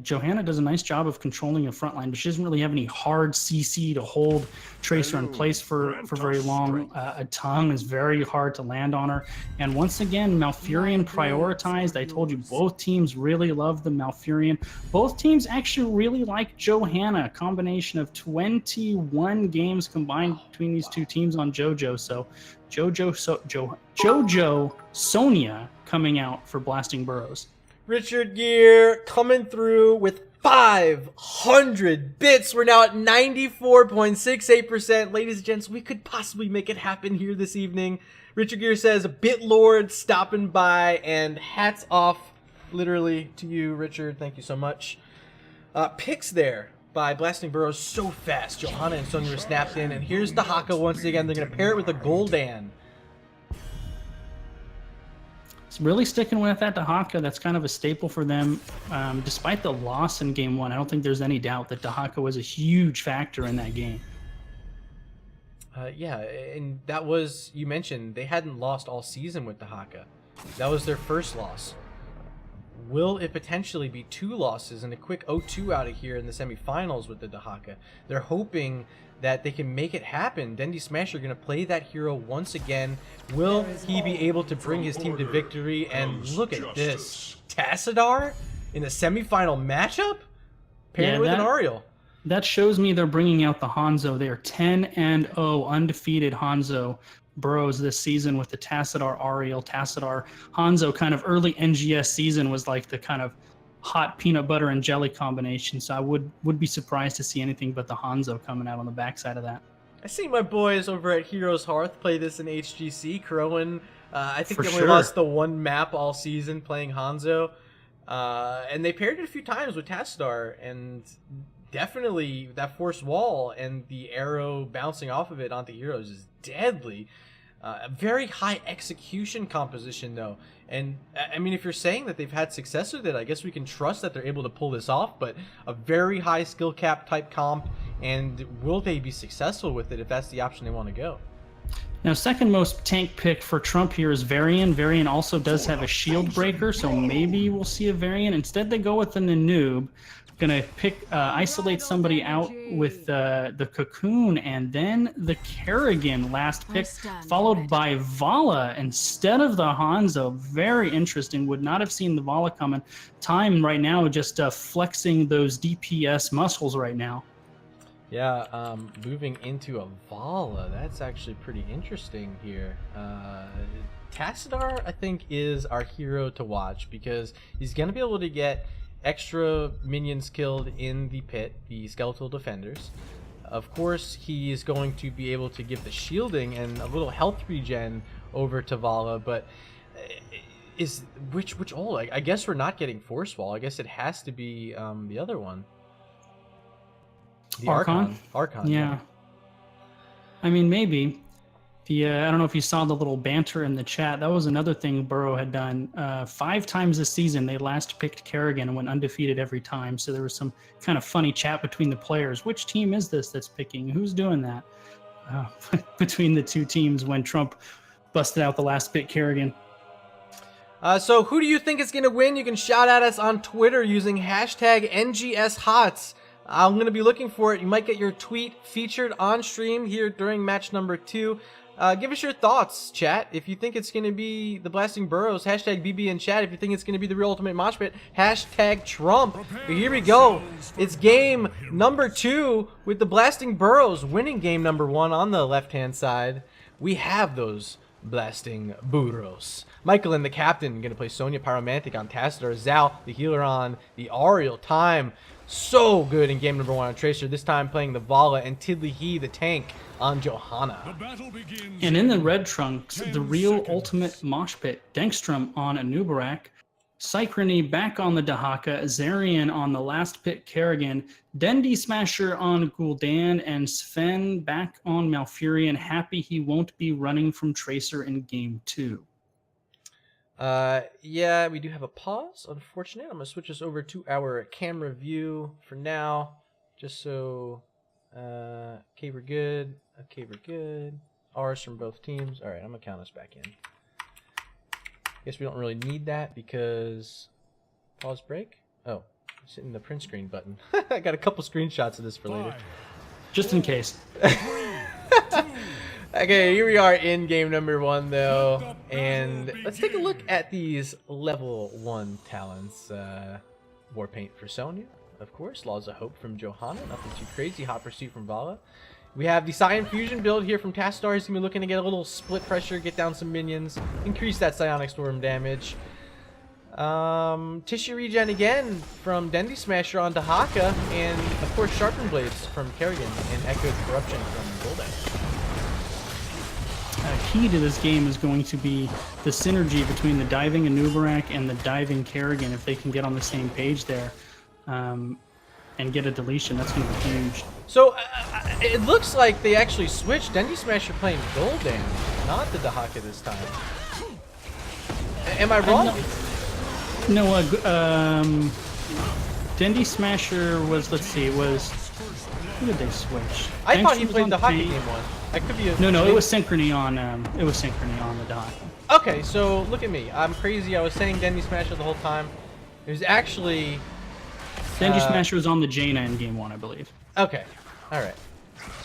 [SPEAKER 2] Johanna does a nice job of controlling the front line, but she doesn't really have any hard CC to hold Tracer in place for very long. A tongue is very hard to land on her. And once again, Malfurion prioritized. I told you both teams really love the Malfurion. Both teams actually really like Johanna. A combination of 21 games combined between these two teams on JoJo. So JoJo Sonya coming out for Blasting Burros.
[SPEAKER 1] Richard Gere coming through with 500 bits. We're now at 94.68%. Ladies and gents, we could possibly make it happen here this evening. Richard Gere says, BitLord stopping by, and hats off literally to you, Richard. Thank you so much. Picks there by Blasting Burros so fast. Johanna and Sonya were snapped in, and here's the Haka once again. They're going to pair it with the Gul'dan.
[SPEAKER 2] It's really sticking with that Dahaka. That's kind of a staple for them. Despite the loss in game 1, I don't think there's any doubt that Dahaka was a huge factor in that game.
[SPEAKER 1] Yeah, and that was, you mentioned, they hadn't lost all season with Dahaka. That was their first loss. Will it potentially be 2 losses and a quick 0-2 out of here in the semifinals with the Dahaka? They're hoping that they can make it happen. Dendy Smasher going to play that hero once again. Will he be able to bring his team to victory? And look at this. Tassadar in a semifinal matchup? Paired with an Ariel.
[SPEAKER 2] That shows me they're bringing out the Hanzo. They are 10-0 undefeated Hanzo Burros this season with the Tassadar Ariel. Tassadar Hanzo kind of early NGS season was like the kind of hot peanut butter and jelly combination, so I would be surprised to see anything but the Hanzo coming out on the backside of that.
[SPEAKER 1] I see my boys over at Heroes Hearth play this in HGC. Crowan, I think
[SPEAKER 2] For
[SPEAKER 1] they only
[SPEAKER 2] sure.
[SPEAKER 1] lost the 1 map all season playing Hanzo. And they paired it a few times with Tassadar, and definitely that force wall and the arrow bouncing off of it onto heroes is deadly. A very high execution composition, though. And, I mean, if you're saying that they've had success with it, I guess we can trust that they're able to pull this off. But a very high skill cap type comp, and will they be successful with it if that's the option they want to go?
[SPEAKER 2] Now, second most tank pick for Trump here is Varian. Varian also does have a shield breaker, so maybe we'll see a Varian. Instead, they go with the Nanoob. Gonna pick, isolate somebody out with the Cocoon, and then the Kerrigan last pick, followed by Vala instead of the Hanzo. Very interesting. Would not have seen the Vala coming. Time right now just flexing those DPS muscles right now.
[SPEAKER 1] Yeah, moving into a Vala, that's actually pretty interesting here. Tassadar, I think, is our hero to watch because he's going to be able to get extra minions killed in the pit, the skeletal defenders. Of course, he is going to be able to give the shielding and a little health regen over to Vala, but is which ult? I guess we're not getting Force Wall. I guess it has to be the other one. The Archon.
[SPEAKER 2] Yeah. I mean, maybe. I don't know if you saw the little banter in the chat. That was another thing Burrow had done. 5 times this season, they last picked Kerrigan and went undefeated every time. So there was some kind of funny chat between the players. Which team is this that's picking? Who's doing that? Between the two teams when Trump busted out the last pick Kerrigan.
[SPEAKER 1] So who do you think is going to win? You can shout at us on Twitter using hashtag NGSHots. I'm going to be looking for it. You might get your tweet featured on stream here during match number 2. Give us your thoughts, chat. If you think it's going to be the Blasting Burros, hashtag BB in chat. If you think it's going to be the Real Ultimate Mosh Pit, hashtag Trump. But here we go. It's game number 2 with the Blasting Burros winning game number 1 on the left-hand side. We have those Blasting Burros. Michael and the captain going to play Sonya Pyromantic on Tassadar. Zal, the healer, on the Ariel. Time so good in game number 1 on Tracer. This time playing the Vala, and Tiddly He, the tank, on Johanna.
[SPEAKER 2] And in the red trunks, the Real Ultimate Mosh Pit, Dankstrom on Anubarak, Sychrony back on the Dahaka, Zarian on the last pick Kerrigan, Dendi Smasher on Gul'dan, and Sven back on Malfurion. Happy he won't be running from Tracer in game 2.
[SPEAKER 1] Yeah, we do have a pause, unfortunately. I'm going to switch us over to our camera view for now, just so, okay, we're good. Okay, we're good. R's from both teams. All right, I'm going to count us back in. Guess we don't really need that because pause break. Oh, it's hitting the print screen button. I got a couple screenshots of this for later.
[SPEAKER 2] Just in case.
[SPEAKER 1] Okay, here we are in game number 1, though, and let's take a look at these level 1 talents. Warpaint for Sonya, of course. Laws of Hope from Johanna. Nothing too crazy. Hot Pursuit from Vala. We have the Psion Fusion build here from Tassadar. He's going to be looking to get a little split pressure, get down some minions, increase that Psionic Storm damage. Tissue Regen again from Dendi Smasher on Dahaka, and of course Sharpen Blades from Kerrigan, and Echoed Corruption from Gul'dan.
[SPEAKER 2] Key to this game is going to be the synergy between the diving Anubarak and the diving Kerrigan. If they can get on the same page there and get a deletion, that's going to be huge.
[SPEAKER 1] So it looks like they actually switched. Dendi Smasher playing Gul'dan, not the Dahaka this time. Am I wrong?
[SPEAKER 2] No, Dendi Smasher was, let's see, who did they switch?
[SPEAKER 1] I thought he played the Dahaka game 1. I could be a...
[SPEAKER 2] No, it was Synchrony on the Dahaka.
[SPEAKER 1] Okay, so look at me. I'm crazy. I was saying Dendi Smasher the whole time. It was actually...
[SPEAKER 2] Dendi Smasher was on the Jaina in game 1, I believe.
[SPEAKER 1] Okay. Alright.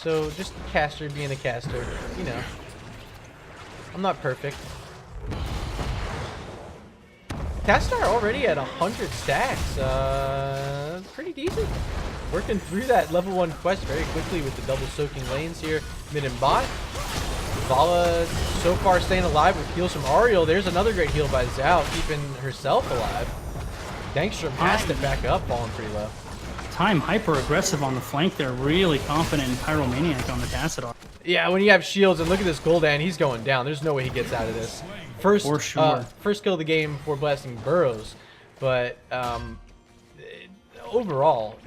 [SPEAKER 1] So, just caster being a caster. You know. I'm not perfect. Tassadar already at 100 stacks. Pretty decent. Working through that level 1 quest very quickly with the double soaking lanes here, mid and bot. Vala so far staying alive with heals from Ariel. There's another great heal by Zhao, keeping herself alive. Dankstrom has to back up, falling pretty low.
[SPEAKER 2] Time hyper aggressive on the flank there, really confident in Pyromaniac on the Tassadar.
[SPEAKER 1] Yeah, when you have shields, and look at this Gul'dan, he's going down. There's no way he gets out of this. First,
[SPEAKER 2] for sure.
[SPEAKER 1] First kill of the game for Blasting Burros, but overall,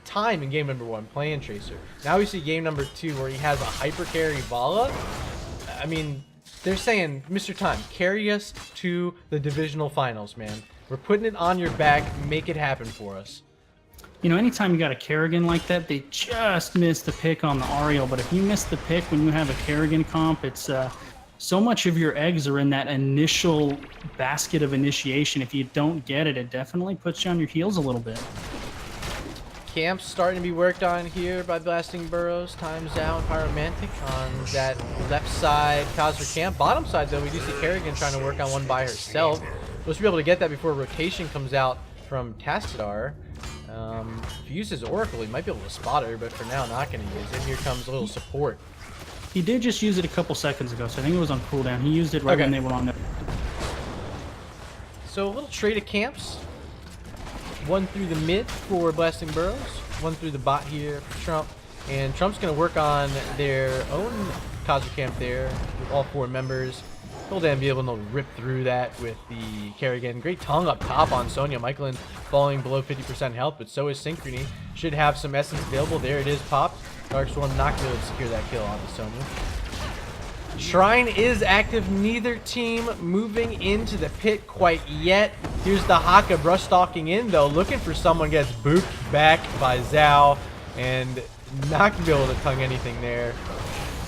[SPEAKER 1] time in game number 1 playing Tracer. Now we see game number 2 where he has a hyper carry Vala. I mean, They're saying, Mr. Time, carry us to the divisional finals, man. We're putting it on your back. Make it happen for us.
[SPEAKER 2] You know, anytime you got a Kerrigan like that, they just missed the pick on the Ariel. But if you miss the pick when you have a Kerrigan comp, it's so much of your eggs are in that initial basket of initiation. If you don't get it, it definitely puts you on your heels a little bit.
[SPEAKER 1] Camps starting to be worked on here by Blasting Burros. Times out Pyromantic on that left side Cosmic Camp. Bottom side, though, we do see Kerrigan trying to work on one by herself. Supposed to be able to get that before rotation comes out from Tastadar. If he uses Oracle, he might be able to spot her, but for now, not going to use it. Here comes a little support.
[SPEAKER 2] He did just use it a couple seconds ago, so I think it was on cooldown. He used it right when they were on there.
[SPEAKER 1] So a little trade of camps. One through the mid for Blasting Burros. One through the bot here for Trump. And Trump's going to work on their own Cosmic Camp there with all 4 members. Goldan be able to rip through that with the Kerrigan. Great tongue up top on Sonya. Michaelin falling below 50% health, but so is Synchrony. Should have some essence available. There it is, popped. Darkstorm not going to secure that kill onto Sonya. Shrine is active. Neither team moving into the pit quite yet. Here's the Haka brush stalking in, though. Looking for someone, gets booped back by Zhao. And not going to be able to tongue anything there.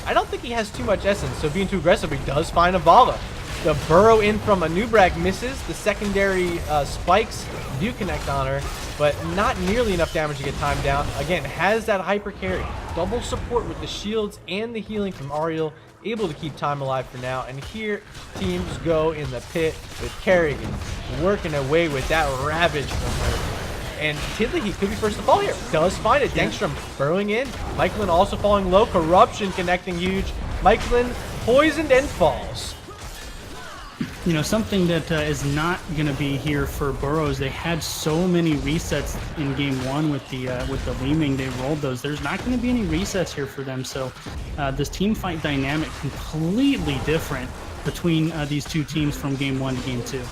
[SPEAKER 1] I don't think he has too much essence, so being too aggressive, he does find a Vala. The burrow in from Anubrak misses. The secondary spikes do connect on her, but not nearly enough damage to get timed down. Again, has that hyper carry. Double support with the shields and the healing from Ariel. Able to keep time alive for now. And here teams go in the pit with Kerrigan working away with that ravage from her. And Tidley, he could be first to fall here. Does find it. Dengstrom burrowing in. Michaelin also falling low. Corruption connecting huge. Michaelin poisoned and falls.
[SPEAKER 2] You know, something that is not going to be here for Burros. They had so many resets in game 1 with the Leeming. They rolled those. There's not going to be any resets here for them. So this team fight dynamic completely different between these two teams from game 1 to game 2.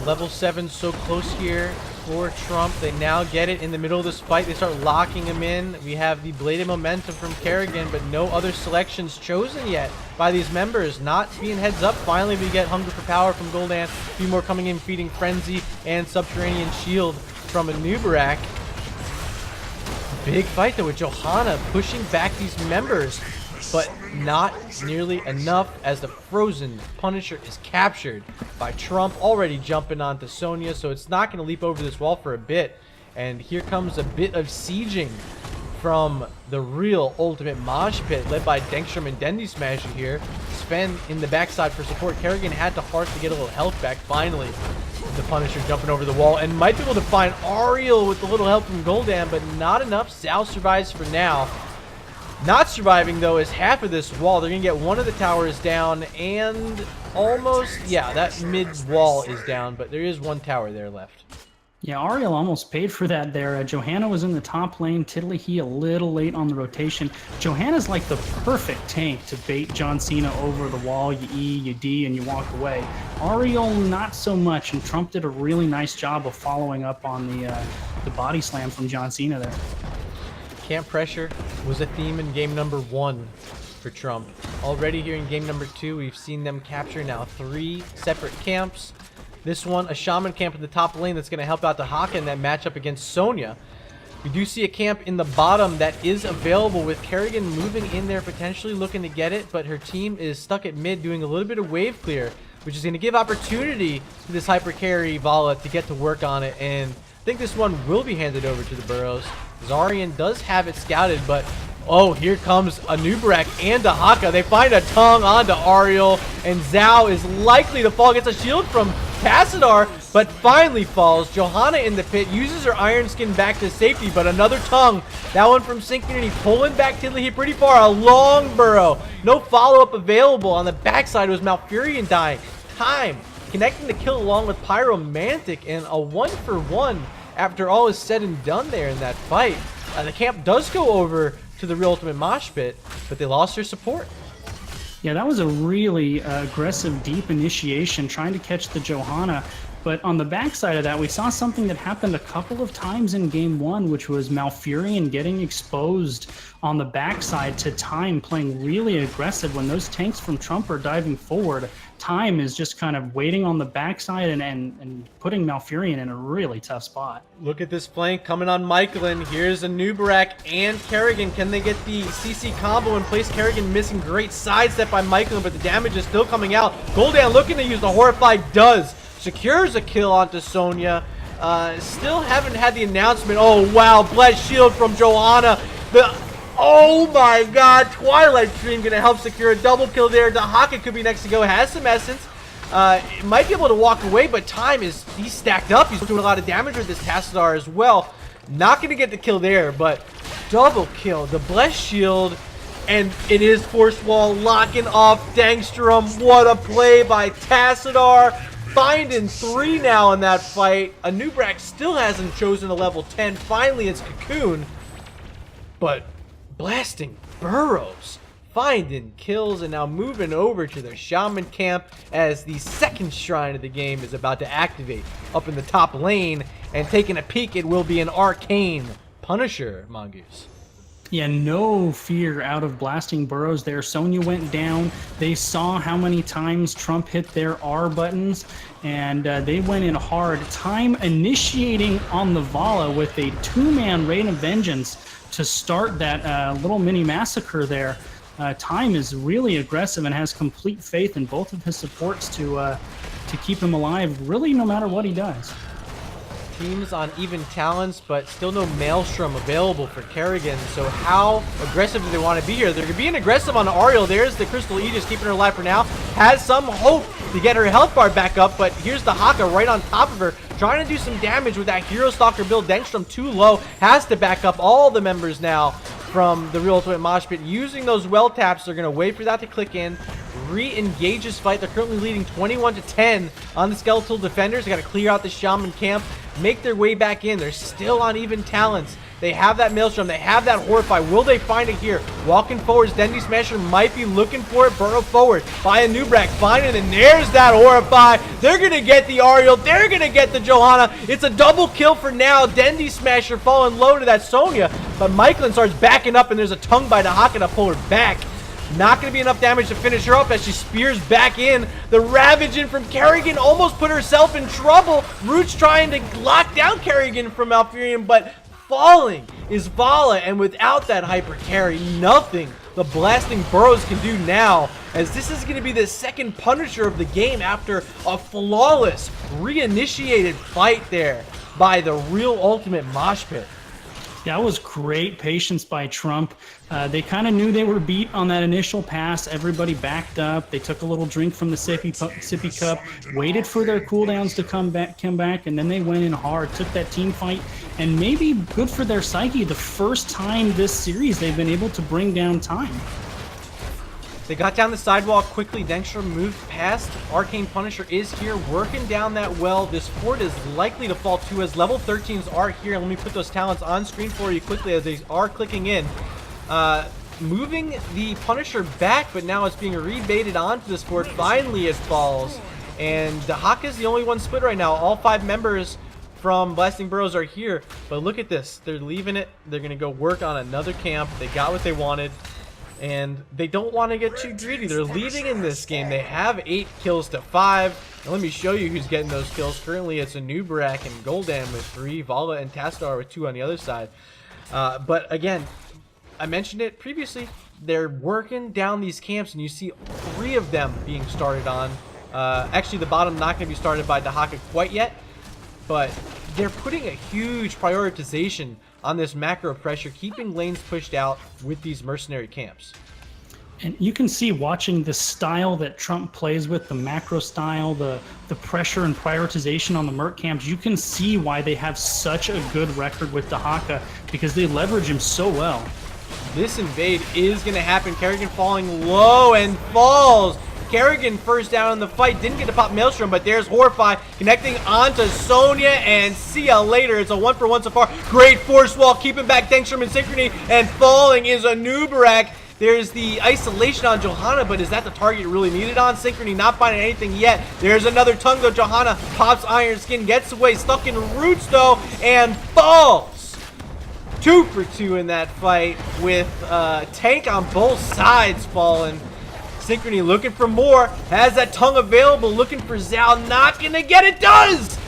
[SPEAKER 1] Level 7 so close here for Trump. They now get it in the middle of this fight. They start locking him in. We have the Bladed Momentum from Kerrigan, but no other selections chosen yet by these members. Not being heads up. Finally, we get Hunger for Power from Goldan. A few more coming in, feeding Frenzy and Subterranean Shield from Anubrak. Big fight, though, with Johanna pushing back these members, but not nearly enough as the Frozen Punisher is captured by Trump, already jumping onto Sonya, so it's not going to leap over this wall for a bit. And here comes a bit of sieging from the real ultimate Mosh Pit, led by Dengstrom and Dendy Smasher here. Sven in the backside for support. Kerrigan had to hark to get a little health back. Finally, the Punisher jumping over the wall and might be able to find Ariel with a little help from Goldan, but not enough. Sal survives for now. Not surviving, though, is half of this wall. They're going to get one of the towers down and almost, yeah, that mid wall is down, but there is one tower there left.
[SPEAKER 2] Yeah, Ariel almost paid for that there. Johanna was in the top lane. Tiddly, he a little late on the rotation. Johanna's like the perfect tank to bait John Cena over the wall. You E, you D, and you walk away. Ariel, not so much, and Trump did a really nice job of following up on the body slam from John Cena there.
[SPEAKER 1] Camp pressure was a theme in game number 1 for Trump. Already here in game number 2, we've seen them capture now 3 separate camps. This one, a Shaman camp in the top lane that's going to help out the Haka in that matchup against Sonya. We do see a camp in the bottom that is available with Kerrigan moving in there, potentially looking to get it, but her team is stuck at mid doing a little bit of wave clear, which is going to give opportunity to this hyper carry Vala to get to work on it, and I think this one will be handed over to the Burros. Zarian does have it scouted, but oh, here comes Anubrak and a Haka. They find a tongue onto Ariel, and Zhao is likely to fall. Gets a shield from Tassadar, but finally falls. Johanna in the pit uses her Iron Skin back to safety, but another tongue. That one from Synchrony pulling back Tidley pretty far. A long burrow. No follow-up available. On the backside was Malfurion dying. Time connecting the kill along with Pyromantic, and a 1-for-1 after all is said and done there in that fight. The camp does go over to the real ultimate Mosh Pit, but they lost their support.
[SPEAKER 2] Yeah, that was a really aggressive, deep initiation, trying to catch the Johanna. But on the backside of that, we saw something that happened a couple of times in game one, which was Malfurion getting exposed on the backside to Time playing really aggressive. When those tanks from Trump are diving forward, Time is just kind of waiting on the backside and putting Malfurion in a really tough spot.
[SPEAKER 1] Look at this flank coming on Michaelin. Here's a Nubarak and Kerrigan. Can they get the CC combo in place? Kerrigan missing, great sidestep by Michaelin, but the damage is still coming out. Gul'dan looking to use the Horrify, does. Secures a kill onto Sonya. Still haven't had the announcement. Oh, wow. Blessed Shield from Johanna. Oh, my God. Twilight Stream going to help secure a double kill there. Dahaka could be next to go. Has some essence. Might be able to walk away, but Time he's stacked up. He's doing a lot of damage with this Tassadar as well. Not going to get the kill there, but double kill. The Blessed Shield. And it is Force Wall locking off Dangstrom. What a play by Tassadar. Finding 3 now in that fight. Nubarak still hasn't chosen a level 10. Finally, it's Cocoon. But blasting Burros. Finding kills and now moving over to the Shaman camp as the second shrine of the game is about to activate up in the top lane. And taking a peek, it will be an Arcane Punisher, Mongoose.
[SPEAKER 2] Yeah, no fear out of blasting Burros there. Sonya went down. They saw how many times Trump hit their R buttons, and they went in hard. Time initiating on the Vala with a 2-man Rain of Vengeance to start that little mini massacre there. Time is really aggressive and has complete faith in both of his supports to keep him alive, really no matter what he does.
[SPEAKER 1] Teams on even talents, but still no Maelstrom available for Kerrigan. So how aggressive do they want to be here? They're being aggressive on Ariel. There's the Crystal Aegis keeping her alive for now. Has some hope to get her health bar back up, but here's the Haka right on top of her, trying to do some damage with that Hero Stalker build. Dangstrom too low, has to back up all the members now from the Real Ultimate Mosh Pit. Using those well taps, they're going to wait for that to click in. Re-engage this fight. They're currently leading 21-10 on the Skeletal Defenders. They got to clear out the Shaman camp, make their way back in. They're still on even talents. They have that Maelstrom. They have that Horrify. Will they find it here? Walking forwards. Dendy Smasher might be looking for it. Burrow forward by a Nubarak. Find it, and there's that Horrify. They're going to get the Ariel. They're going to get the Johanna. It's a double kill for now. Dendy Smasher falling low to that Sonya, but Michaelin starts backing up, and there's a tongue by Dahaka to pull her back. Not going to be enough damage to finish her up as she spears back in. The Ravaging from Kerrigan almost put herself in trouble. Root's trying to lock down Kerrigan from Malfurion, but falling is Vala, and without that hyper carry, nothing the blasting Burros can do now, as this is going to be the second Punisher of the game after a flawless reinitiated fight there by the Real Ultimate Mosh Pit.
[SPEAKER 2] That was great patience by Trump. They kind of knew they were beat on that initial pass. Everybody backed up. They took a little drink from the sippy cup, waited for their cooldowns to come back, and then they went in hard, took that team fight, and maybe good for their psyche, the first time this series they've been able to bring down Time.
[SPEAKER 1] They got down the sidewalk quickly. Dangstrom moved past. Arcane Punisher is here, working down that well. This fort is likely to fall too, as level 13s are here. Let me put those talents on screen for you quickly as they are clicking in. Moving the Punisher back, but now it's being rebaited onto this fort. Finally it falls. And Dahaka is the only one split right now. All 5 members from Blasting Burros are here. But look at this. They're leaving it. They're going to go work on another camp. They got what they wanted. And they don't want to get too greedy. They're leading in this game. They have 8 kills to 5. And let me show you who's getting those kills. Currently, it's a Nubarak and Gul'dan with 3. Vala and Tassadar with 2 on the other side. But again, I mentioned it previously. They're working down these camps, and you see 3 of them being started on. Actually, the bottom not going to be started by Dahaka quite yet. But they're putting a huge prioritization on this macro pressure, keeping lanes pushed out with these mercenary camps.
[SPEAKER 2] And you can see, watching the style that Trump plays with, the macro style, the pressure and prioritization on the merc camps, you can see why they have such a good record with Dahaka, because they leverage him so well.
[SPEAKER 1] This invade is going to happen. Kerrigan falling low and falls. Kerrigan first down in the fight. Didn't get to pop Maelstrom, but there's Horrify connecting onto Sonya, and see ya later. It's a 1-for-1 so far. Great force wall, keeping back Dangstrom in synchrony, and falling is a Nubarak. There's the isolation on Johanna, but is that the target you really needed on? Synchrony not finding anything yet. There's another tongue, though. Johanna pops Iron Skin, gets away, stuck in roots, though, and falls. 2 for 2 in that fight with tank on both sides falling. Synchrony looking for more, has that tongue available, looking for Zal, not gonna get it, does!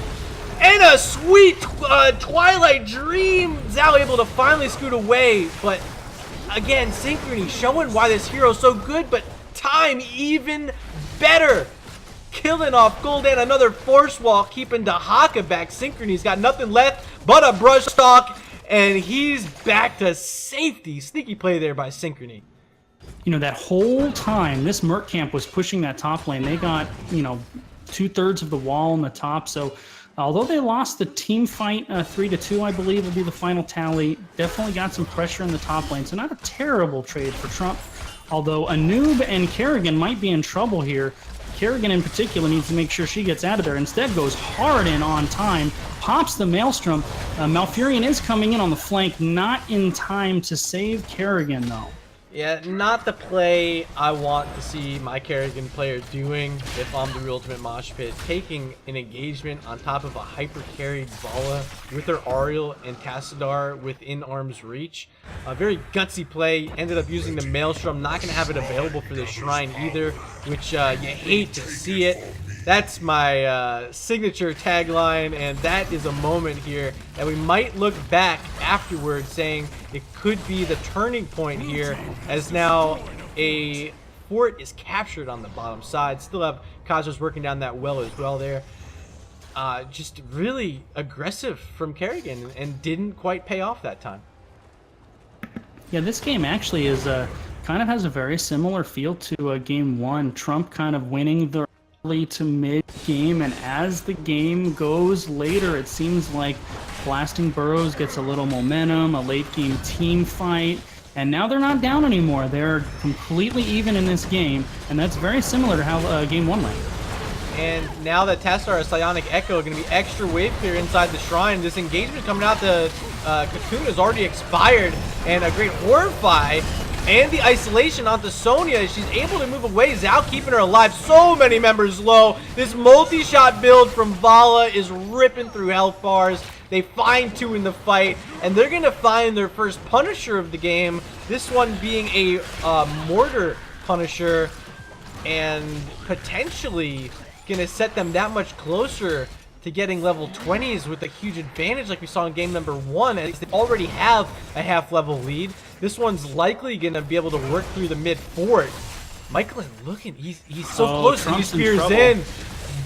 [SPEAKER 1] And a sweet Twilight Dream, Zal able to finally scoot away, but again, Synchrony showing why this hero is so good, but time even better. Killing off Gul'dan, another force wall, keeping Dahaka back. Synchrony's got nothing left but a brush stalk, and he's back to safety. Sneaky play there by Synchrony.
[SPEAKER 2] You know, that whole time, this Merc camp was pushing that top lane. They got, you know, 2/3 of the wall on the top. So, although they lost the team fight 3-2, I believe will be the final tally, definitely got some pressure in the top lane. So, not a terrible trade for Trump. Although Anub and Kerrigan might be in trouble here. Kerrigan in particular needs to make sure she gets out of there. Instead, goes hard in on time, pops the Maelstrom. Malfurion is coming in on the flank, not in time to save Kerrigan though.
[SPEAKER 1] Yeah, not the play I want to see my Kerrigan player doing if I'm the real Ultimate Mosh Pit. Taking an engagement on top of a hyper-carried Vala with her Ariel and Tassadar within arm's reach. A very gutsy play. Ended up using the Maelstrom. Not going to have it available for the Shrine either, which you hate to see it. That's my signature tagline, and that is a moment here that we might look back afterwards saying it could be the turning point here, as now a fort is captured on the bottom side. Still have Kazos working down that well as well there. Just really aggressive from Kerrigan, and didn't quite pay off that time.
[SPEAKER 2] Yeah, this game actually is kind of has a very similar feel to game 1. Trump kind of winning the to mid game, and as the game goes later, it seems like Blasting Burros gets a little momentum, a late game team fight, and now they're not down anymore. They're completely even in this game, and that's very similar to how game 1 went.
[SPEAKER 1] And now that Tassadar and Psionic Echo are going to be extra wave clear inside the Shrine. This engagement coming out, the Cocoon has already expired, and a great Horrify and the isolation onto Sonya. She's able to move away. Zhao keeping her alive. So many members low. This multi-shot build from Vala is ripping through health bars. They find 2 in the fight, and they're going to find their first Punisher of the game. This one being a Mortar Punisher, and potentially going to set them that much closer to getting level 20s with a huge advantage like we saw in game number 1, as they already have a half-level lead. This one's likely going to be able to work through the mid-fort. Michaelin looking, he's so close, he spears in.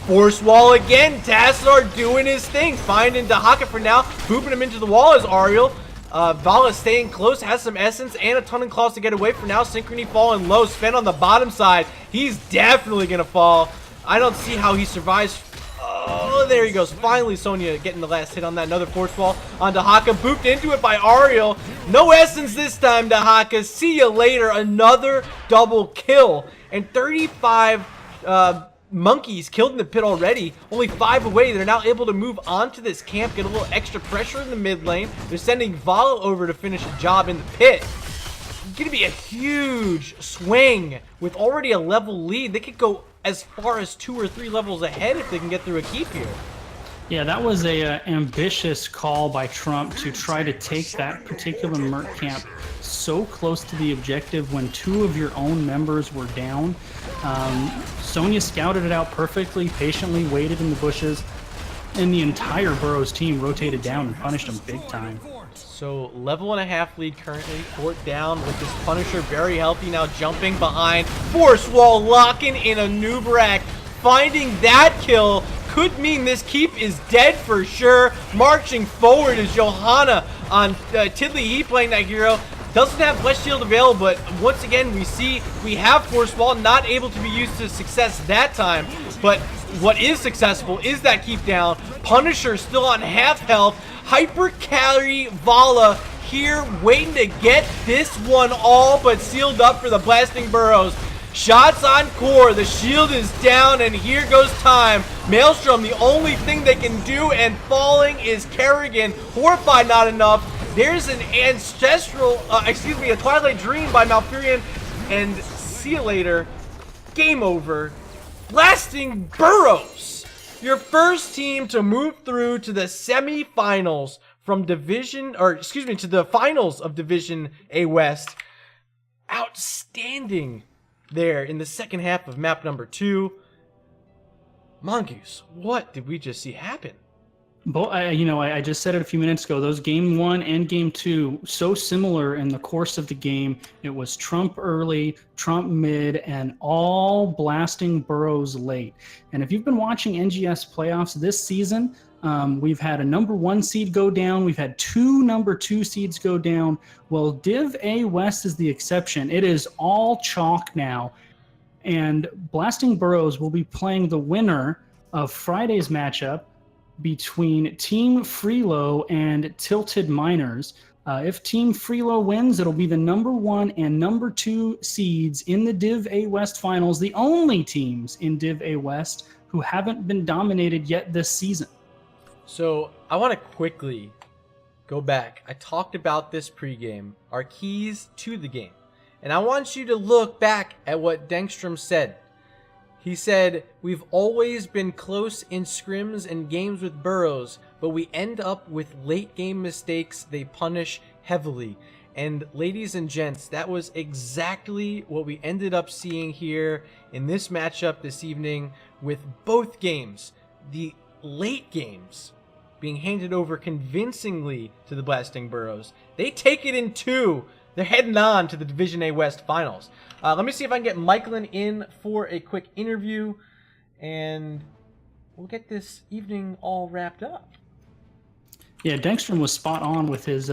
[SPEAKER 1] Force wall again, Tassadar doing his thing, finding Dahaka for now, booping him into the wall as Ariel. Vala staying close, has some essence and a ton of claws to get away for now. Synchrony falling low, Sven on the bottom side, he's definitely going to fall. I don't see how he survives. Oh, there he goes. Finally, Sonya getting the last hit on that. Another force wall on Dahaka. Booped into it by Ariel. No essence this time, Dahaka. See you later. Another double kill. And 35 monkeys killed in the pit already. Only 5 away. They're now able to move on to this camp. Get a little extra pressure in the mid lane. They're sending Vala over to finish a job in the pit. It's going to be a huge swing. With already a level lead, they could go as far as 2 or 3 levels ahead if they can get through a keep here.
[SPEAKER 2] Yeah, that was a ambitious call by Trump to try to take that particular Merc camp so close to the objective when 2 of your own members were down. Sonya scouted it out perfectly, patiently waited in the bushes, and the entire Burros team rotated down and punished them big time.
[SPEAKER 1] So level 1.5 lead currently, fort down with this Punisher very healthy now, jumping behind, force wall locking in a Nubrak, finding that kill. Could mean this keep is dead for sure. Marching forward is Johanna on Tidley. He playing that hero. Doesn't have Flesh Shield available, but once again we have Force Wall, not able to be used to success that time. But what is successful is that keep down. Punisher still on half health. Hyper carry Vala here waiting to get this one all but sealed up for the Blasting Burros. Shots on core, the shield is down, and here goes time. Maelstrom, the only thing they can do, and falling is Kerrigan. Horrified not enough. There's an a Twilight Dream by Malfurion, and see you later. Game over. Blasting Burros, your first team to move through to the semifinals from to the finals of Division A West. Outstanding there in the second half of map number 2. Mongoose, what did we just see happen?
[SPEAKER 2] I just said it a few minutes ago. Those game 1 and game 2, so similar in the course of the game. It was Trump early, Trump mid, and all blasting Burros late. And if you've been watching NGS playoffs this season, we've had a number 1 seed go down. We've had 2 number 2 seeds go down. Well, Div A West is the exception. It is all chalk now. And Blasting Burros will be playing the winner of Friday's matchup between Team Freelo and Tilted Miners. If Team Freelo wins, it'll be the number 1 and number 2 seeds in the Div A West finals, the only teams in Div A West who haven't been dominated yet this season.
[SPEAKER 1] So I want to quickly go back. I talked about this pregame, our keys to the game. And I want you to look back at what Dengstrom said. He said, we've always been close in scrims and games with Burros, but we end up with late game mistakes they punish heavily. And ladies and gents, that was exactly what we ended up seeing here in this matchup this evening, with both games, the late games, being handed over convincingly to the Blasting Burros. They take it in 2. They're heading on to the Division A West Finals. Let me see if I can get Michaelin in for a quick interview, and we'll get this evening all wrapped up.
[SPEAKER 2] Yeah, Dengstrom was spot on with his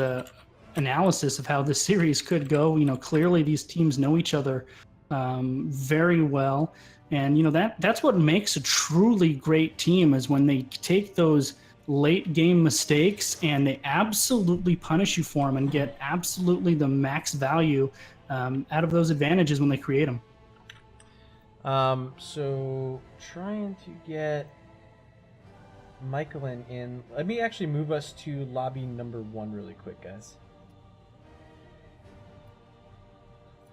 [SPEAKER 2] analysis of how this series could go. Clearly these teams know each other very well, and that's what makes a truly great team, is when they take those late game mistakes and they absolutely punish you for them and get absolutely the max value out of those advantages when they create them.
[SPEAKER 1] So trying to get Michaelin in. Let me actually move us to lobby number 1 really quick, guys.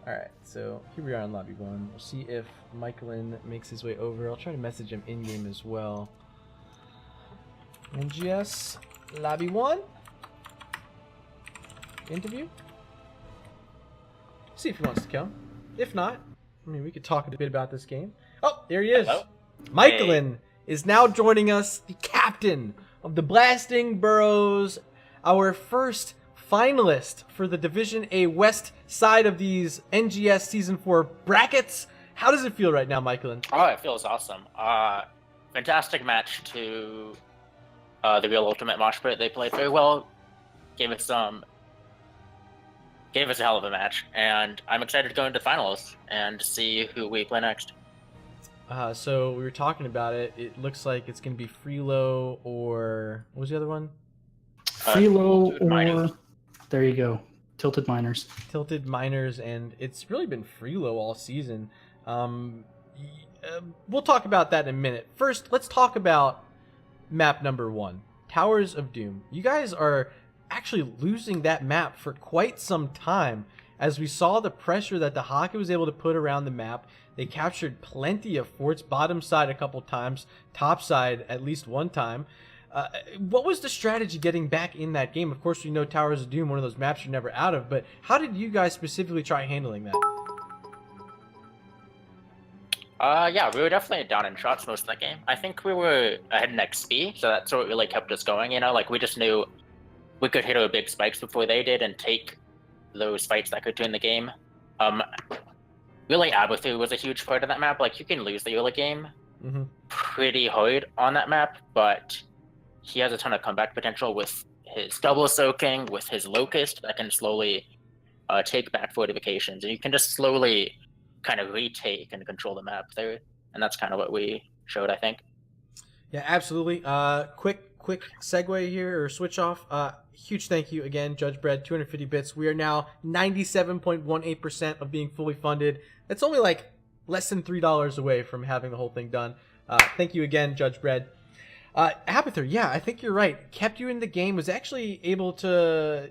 [SPEAKER 1] Alright, so here we are in lobby 1. We'll see if Michaelin makes his way over. I'll try to message him in-game as well. NGS, lobby 1. Interview. See if he wants to come. If not, we could talk a bit about this game. Oh, there he is.
[SPEAKER 4] Hello?
[SPEAKER 1] Michaelin is now joining us, the captain of the Blasting Burros, our first finalist for the Division A West side of these NGS Season 4 brackets. How does it feel right now, Michaelin?
[SPEAKER 4] Oh, it feels awesome. Fantastic match to the Real Ultimate Mosh Pit. They played very well. Gave us a hell of a match, and I'm excited to go into finals and see who we play next.
[SPEAKER 1] So we were talking about it. It looks like it's going to be Freelo, or what was the other one?
[SPEAKER 2] Freelo or there you go, Tilted Miners.
[SPEAKER 1] Tilted Miners, and it's really been Freelo all season. We'll talk about that in a minute. First, let's talk about map number 1, Towers of Doom. You guys are actually losing that map for quite some time, as we saw the pressure that the Hockey was able to put around the map. They captured plenty of forts, bottom side a couple times, top side at least one time. What was the strategy getting back in that game? Of course, we know Towers of Doom, one of those maps you're never out of, but how did you guys specifically try handling that?
[SPEAKER 4] Yeah, we were definitely down in shots most of the game. I think we were ahead in XP, so that's what really kept us going, we just knew we could hit our big spikes before they did and take those fights that could turn the game. Really, Abathu was a huge part of that map. You can lose the early game pretty hard on that map, but he has a ton of comeback potential with his double soaking, with his locust that can slowly take back fortifications, and you can just slowly kind of retake and control the map there, and that's kind of what we showed, I think.
[SPEAKER 1] Yeah, absolutely. Quick segue here, or switch off. Huge thank you again, Judge Bread, 250 bits. We are now 97.18% of being fully funded. That's only less than $3 away from having the whole thing done. Thank you again, Judge Bread. Abather, yeah, I think you're right. Kept you in the game, was actually able to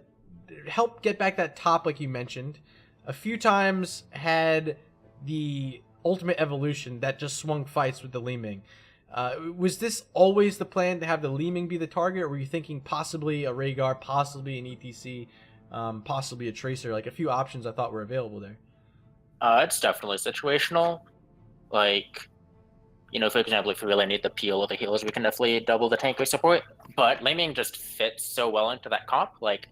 [SPEAKER 1] help get back that top like you mentioned. A few times had the ultimate evolution that just swung fights with the Leeming. Was this always the plan to have the Leeming be the target, or were you thinking possibly a Rhaegar, possibly an ETC, possibly a Tracer? Like a few options I thought were available there.
[SPEAKER 4] It's definitely situational. Like, for example, if we really need the peel or the healers, we can definitely double the tanker support. But Leeming just fits so well into that comp. Like,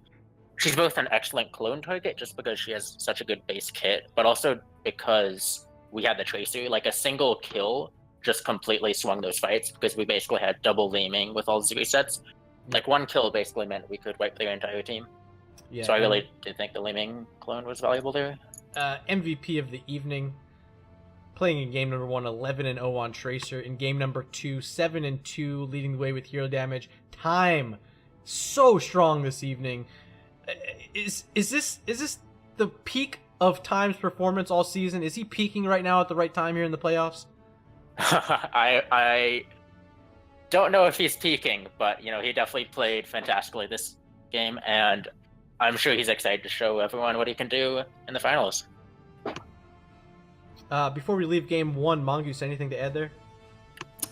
[SPEAKER 4] she's both an excellent clone target just because she has such a good base kit, but also because we had the Tracer. Like, a single kill just completely swung those fights because we basically had double Leeming with all the resets. Like, one kill basically meant we could wipe their entire team. Yeah, so I really did think the Leeming clone was valuable there.
[SPEAKER 1] MVP of the evening, playing in game number 1, 11-0 on Tracer. In game number 2, 7-2, leading the way with hero damage. Time, so strong this evening. Is this the peak of Time's performance all season? Is he peaking right now at the right time here in the playoffs?
[SPEAKER 4] I don't know if he's peaking, but he definitely played fantastically this game, and I'm sure he's excited to show everyone what he can do in the finals.
[SPEAKER 1] Before we leave game 1, Mongoose, anything to add there?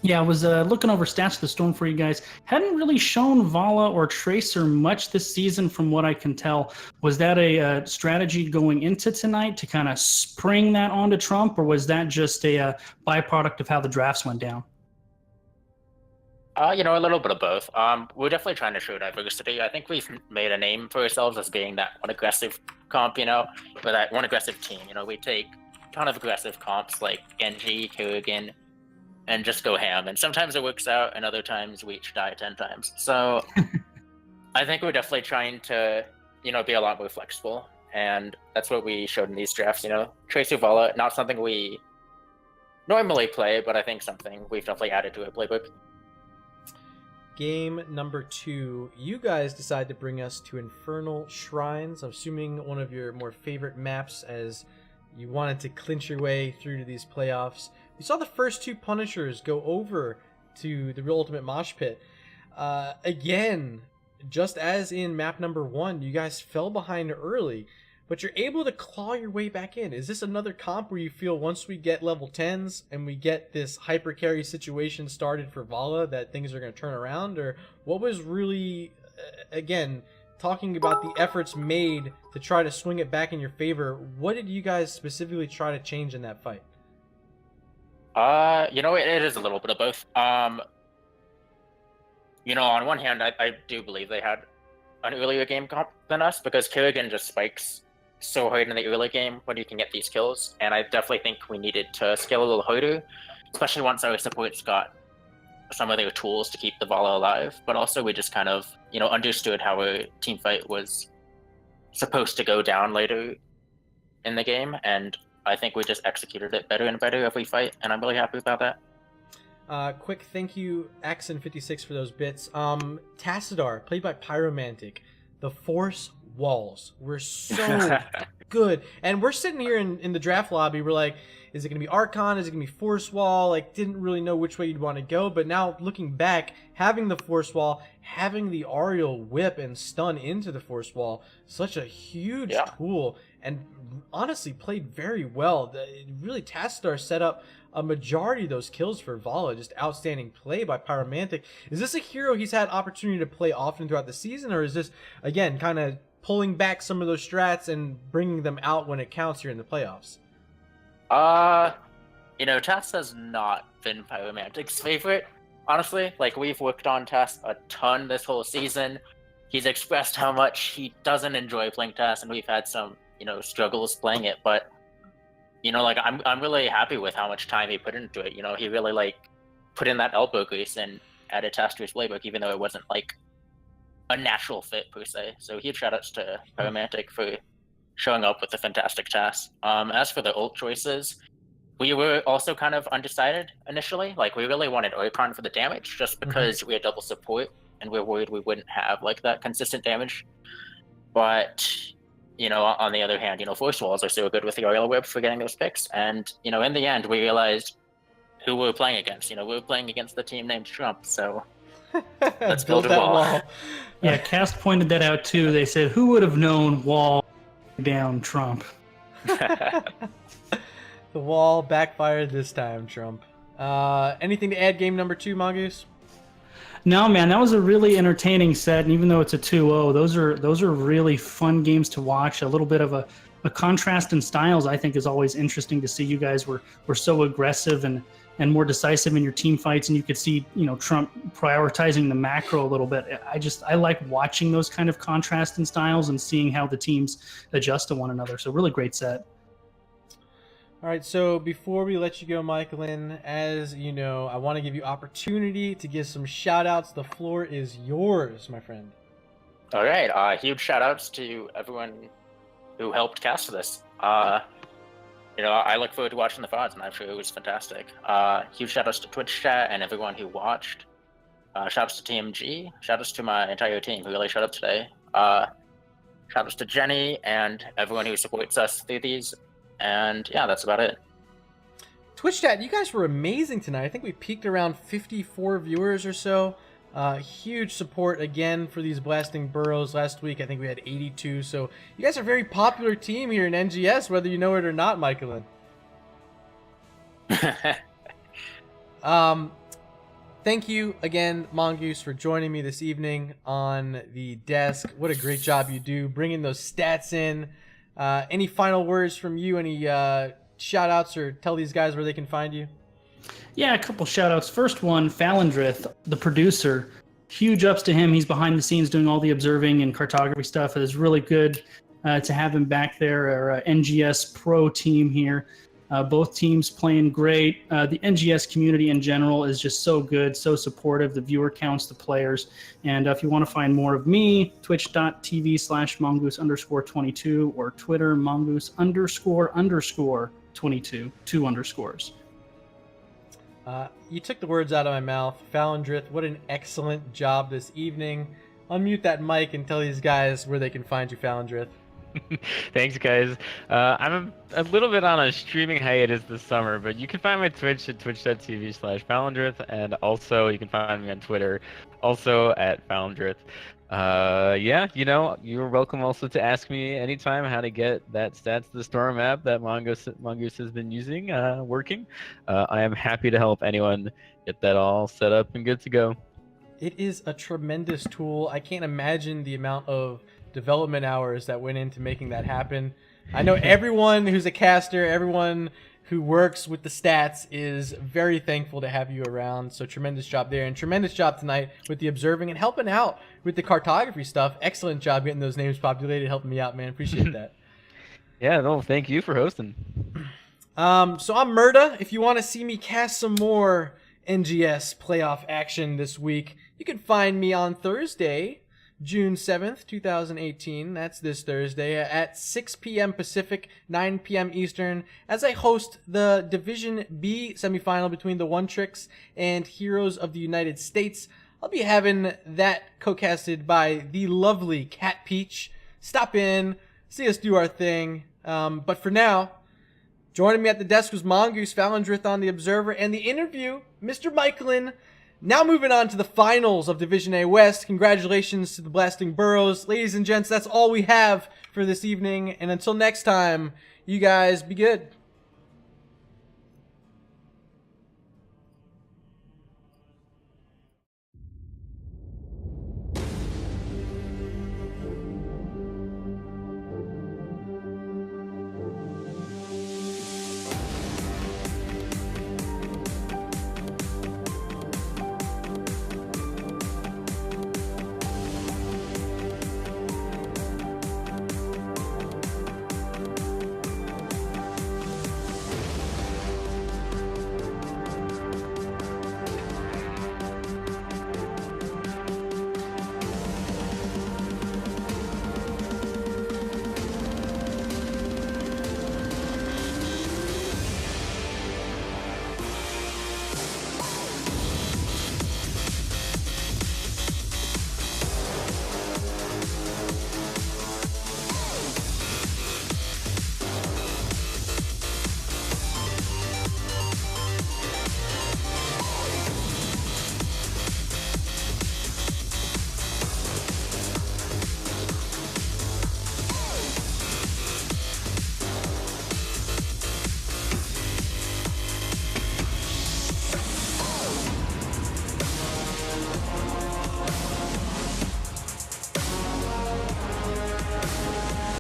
[SPEAKER 2] Yeah, I was looking over stats of the Storm for you guys. Hadn't really shown Vala or Tracer much this season from what I can tell. Was that a strategy going into tonight to kind of spring that onto Trump, or was that just a byproduct of how the drafts went down?
[SPEAKER 4] A little bit of both. We're definitely trying to show diversity. I think we've made a name for ourselves as being that one aggressive comp, or that one aggressive team. We take a ton of aggressive comps like Genji, Kerrigan, and just go ham. And sometimes it works out, and other times we each die 10 times. So I think we're definitely trying to, be a lot more flexible. And that's what we showed in these drafts. Tracer Vala, not something we normally play, but I think something we've definitely added to our playbook.
[SPEAKER 1] Game number 2, you guys decide to bring us to Infernal Shrines. I'm assuming one of your more favorite maps as you wanted to clinch your way through to these playoffs. We saw the first 2 Punishers go over to the Real Ultimate Mosh Pit. Again, just as in map number 1, you guys fell behind early, but you're able to claw your way back in. Is this another comp where you feel once we get level 10s and we get this hyper carry situation started for Vala that things are going to turn around? Or what was really, again, talking about the efforts made to try to swing it back in your favor, what did you guys specifically try to change in that fight?
[SPEAKER 4] It is a little bit of both. On one hand, I do believe they had an earlier game comp than us because Kerrigan just spikes so hard in the early game when you can get these kills, and I definitely think we needed to scale a little harder, especially once our supports got some of their tools to keep the Vala alive, but also we just kind of, understood how a team fight was supposed to go down later in the game, and I think we just executed it better and better every fight, and I'm really happy about that.
[SPEAKER 1] Quick thank you, Axon56, for those bits. Tassadar, played by Pyromantic. The Force walls were so good. And we're sitting here in the draft lobby. We're like, is it going to be Archon? Is it going to be Force Wall? Like, didn't really know which way you'd want to go. But now, looking back, having the Force Wall, having the Aerial Whip and stun into the Force Wall, such a huge tool. And honestly, played very well. Really, Tassadar set up a majority of those kills for Vala. Just outstanding play by Pyromantic. Is this a hero he's had opportunity to play often throughout the season? Or is this, again, kind of pulling back some of those strats and bringing them out when it counts here in the playoffs?
[SPEAKER 4] Tass has not been Pyromantic's favorite, honestly. Like, we've worked on Tass a ton this whole season. He's expressed how much he doesn't enjoy playing Tass, and we've had some, struggles playing it. But, I'm really happy with how much time he put into it. He really, put in that elbow grease and added Tass to his playbook, even though it wasn't, a natural fit, per se. So huge shout-outs to Pyromantic for showing up with a fantastic Tass. As for the ult choices, we were also kind of undecided initially. We really wanted Oricon for the damage, just because we had double support, and we were worried we wouldn't have, that consistent damage. But, on the other hand, Force Walls are so good with the Aerial Whip for getting those picks. And, in the end, we realized who we were playing against. We were playing against the team named Trump, so let's build a wall.
[SPEAKER 2] Yeah, Cast pointed that out too. They said, "Who would have known Wall down Trump?"
[SPEAKER 1] The wall backfired this time, Trump. Anything to add game number 2, Mongoose?
[SPEAKER 2] No, man, that was a really entertaining set, and even though it's a 2-0, those are really fun games to watch. A little bit of a contrast in styles, I think, is always interesting to see. You guys were so aggressive and more decisive in your team fights, and you could see, Trump prioritizing the macro a little bit. I like watching those kind of contrast in styles and seeing how the teams adjust to one another. So really great set.
[SPEAKER 1] All right, so before we let you go, Michaelin, as you know, I want to give you opportunity to give some shout-outs. The floor is yours, my friend.
[SPEAKER 4] All right, huge shout-outs to everyone who helped cast this. I look forward to watching the VODs, and I'm sure it was fantastic. Huge shout-outs to Twitch chat and everyone who watched. Shout-outs to TMG. Shout-outs to my entire team who really showed up today. Shout-outs to Jenny and everyone who supports us through these. And yeah, that's about it.
[SPEAKER 1] Twitch chat, you guys were amazing tonight. I think we peaked around 54 viewers or so. Huge support again for these Blasting Burros. Last week I think we had 82. So you guys are a very popular team here in NGS, whether you know it or not, Michaelin. Thank you again, Mongoose, for joining me this evening on the desk. What a great job you do bringing those stats in. Any final words from you? Any shout outs, or tell these guys where they can find you?
[SPEAKER 2] Yeah, a couple shout outs. First one, Falindrith, the producer. Huge ups to him. He's behind the scenes doing all the observing and cartography stuff. It is really good to have him back there. Our NGS pro team here. Both teams playing great. The NGS community in general is just so good, so supportive. The viewer counts, the players. And if you want to find more of me, twitch.tv/mongoose_22 or Twitter mongoose__22, 2 underscores.
[SPEAKER 1] You took the words out of my mouth. Falindrith, what an excellent job this evening. Unmute that mic and tell these guys where they can find you, Falindrith.
[SPEAKER 5] Thanks, guys. I'm a little bit on a streaming hiatus this summer, but you can find my Twitch at twitch.tv/Falindrith, and also you can find me on Twitter, also at Falindrith. You're welcome also to ask me anytime how to get that Stats to the Storm app that Mongoose has been using working. I am happy to help anyone get that all set up and good to go.
[SPEAKER 1] It is a tremendous tool. I can't imagine the amount of development hours that went into making that happen. I know everyone who's a caster, everyone who works with the stats is very thankful to have you around. So tremendous job there, and tremendous job tonight with the observing and helping out with the cartography stuff. Excellent job getting those names populated, helping me out, man. Appreciate that.
[SPEAKER 5] Yeah, no, thank you for hosting.
[SPEAKER 1] So I'm Murda. If you want to see me cast some more NGS playoff action this week, you can find me on Thursday, June 7th, 2018, that's this Thursday, at 6 p.m. Pacific, 9 p.m. Eastern, as I host the Division B semifinal between the One Tricks and Heroes of the United States. I'll be having that co-casted by the lovely Cat Peach. Stop in, see us do our thing. But for now, joining me at the desk was Mongoose, Falindrith on the Observer, and the interview, Mr. Michaelin. Now moving on to the finals of Division A West. Congratulations to the Blasting Burros. Ladies and gents, that's all we have for this evening. And until next time, you guys be good.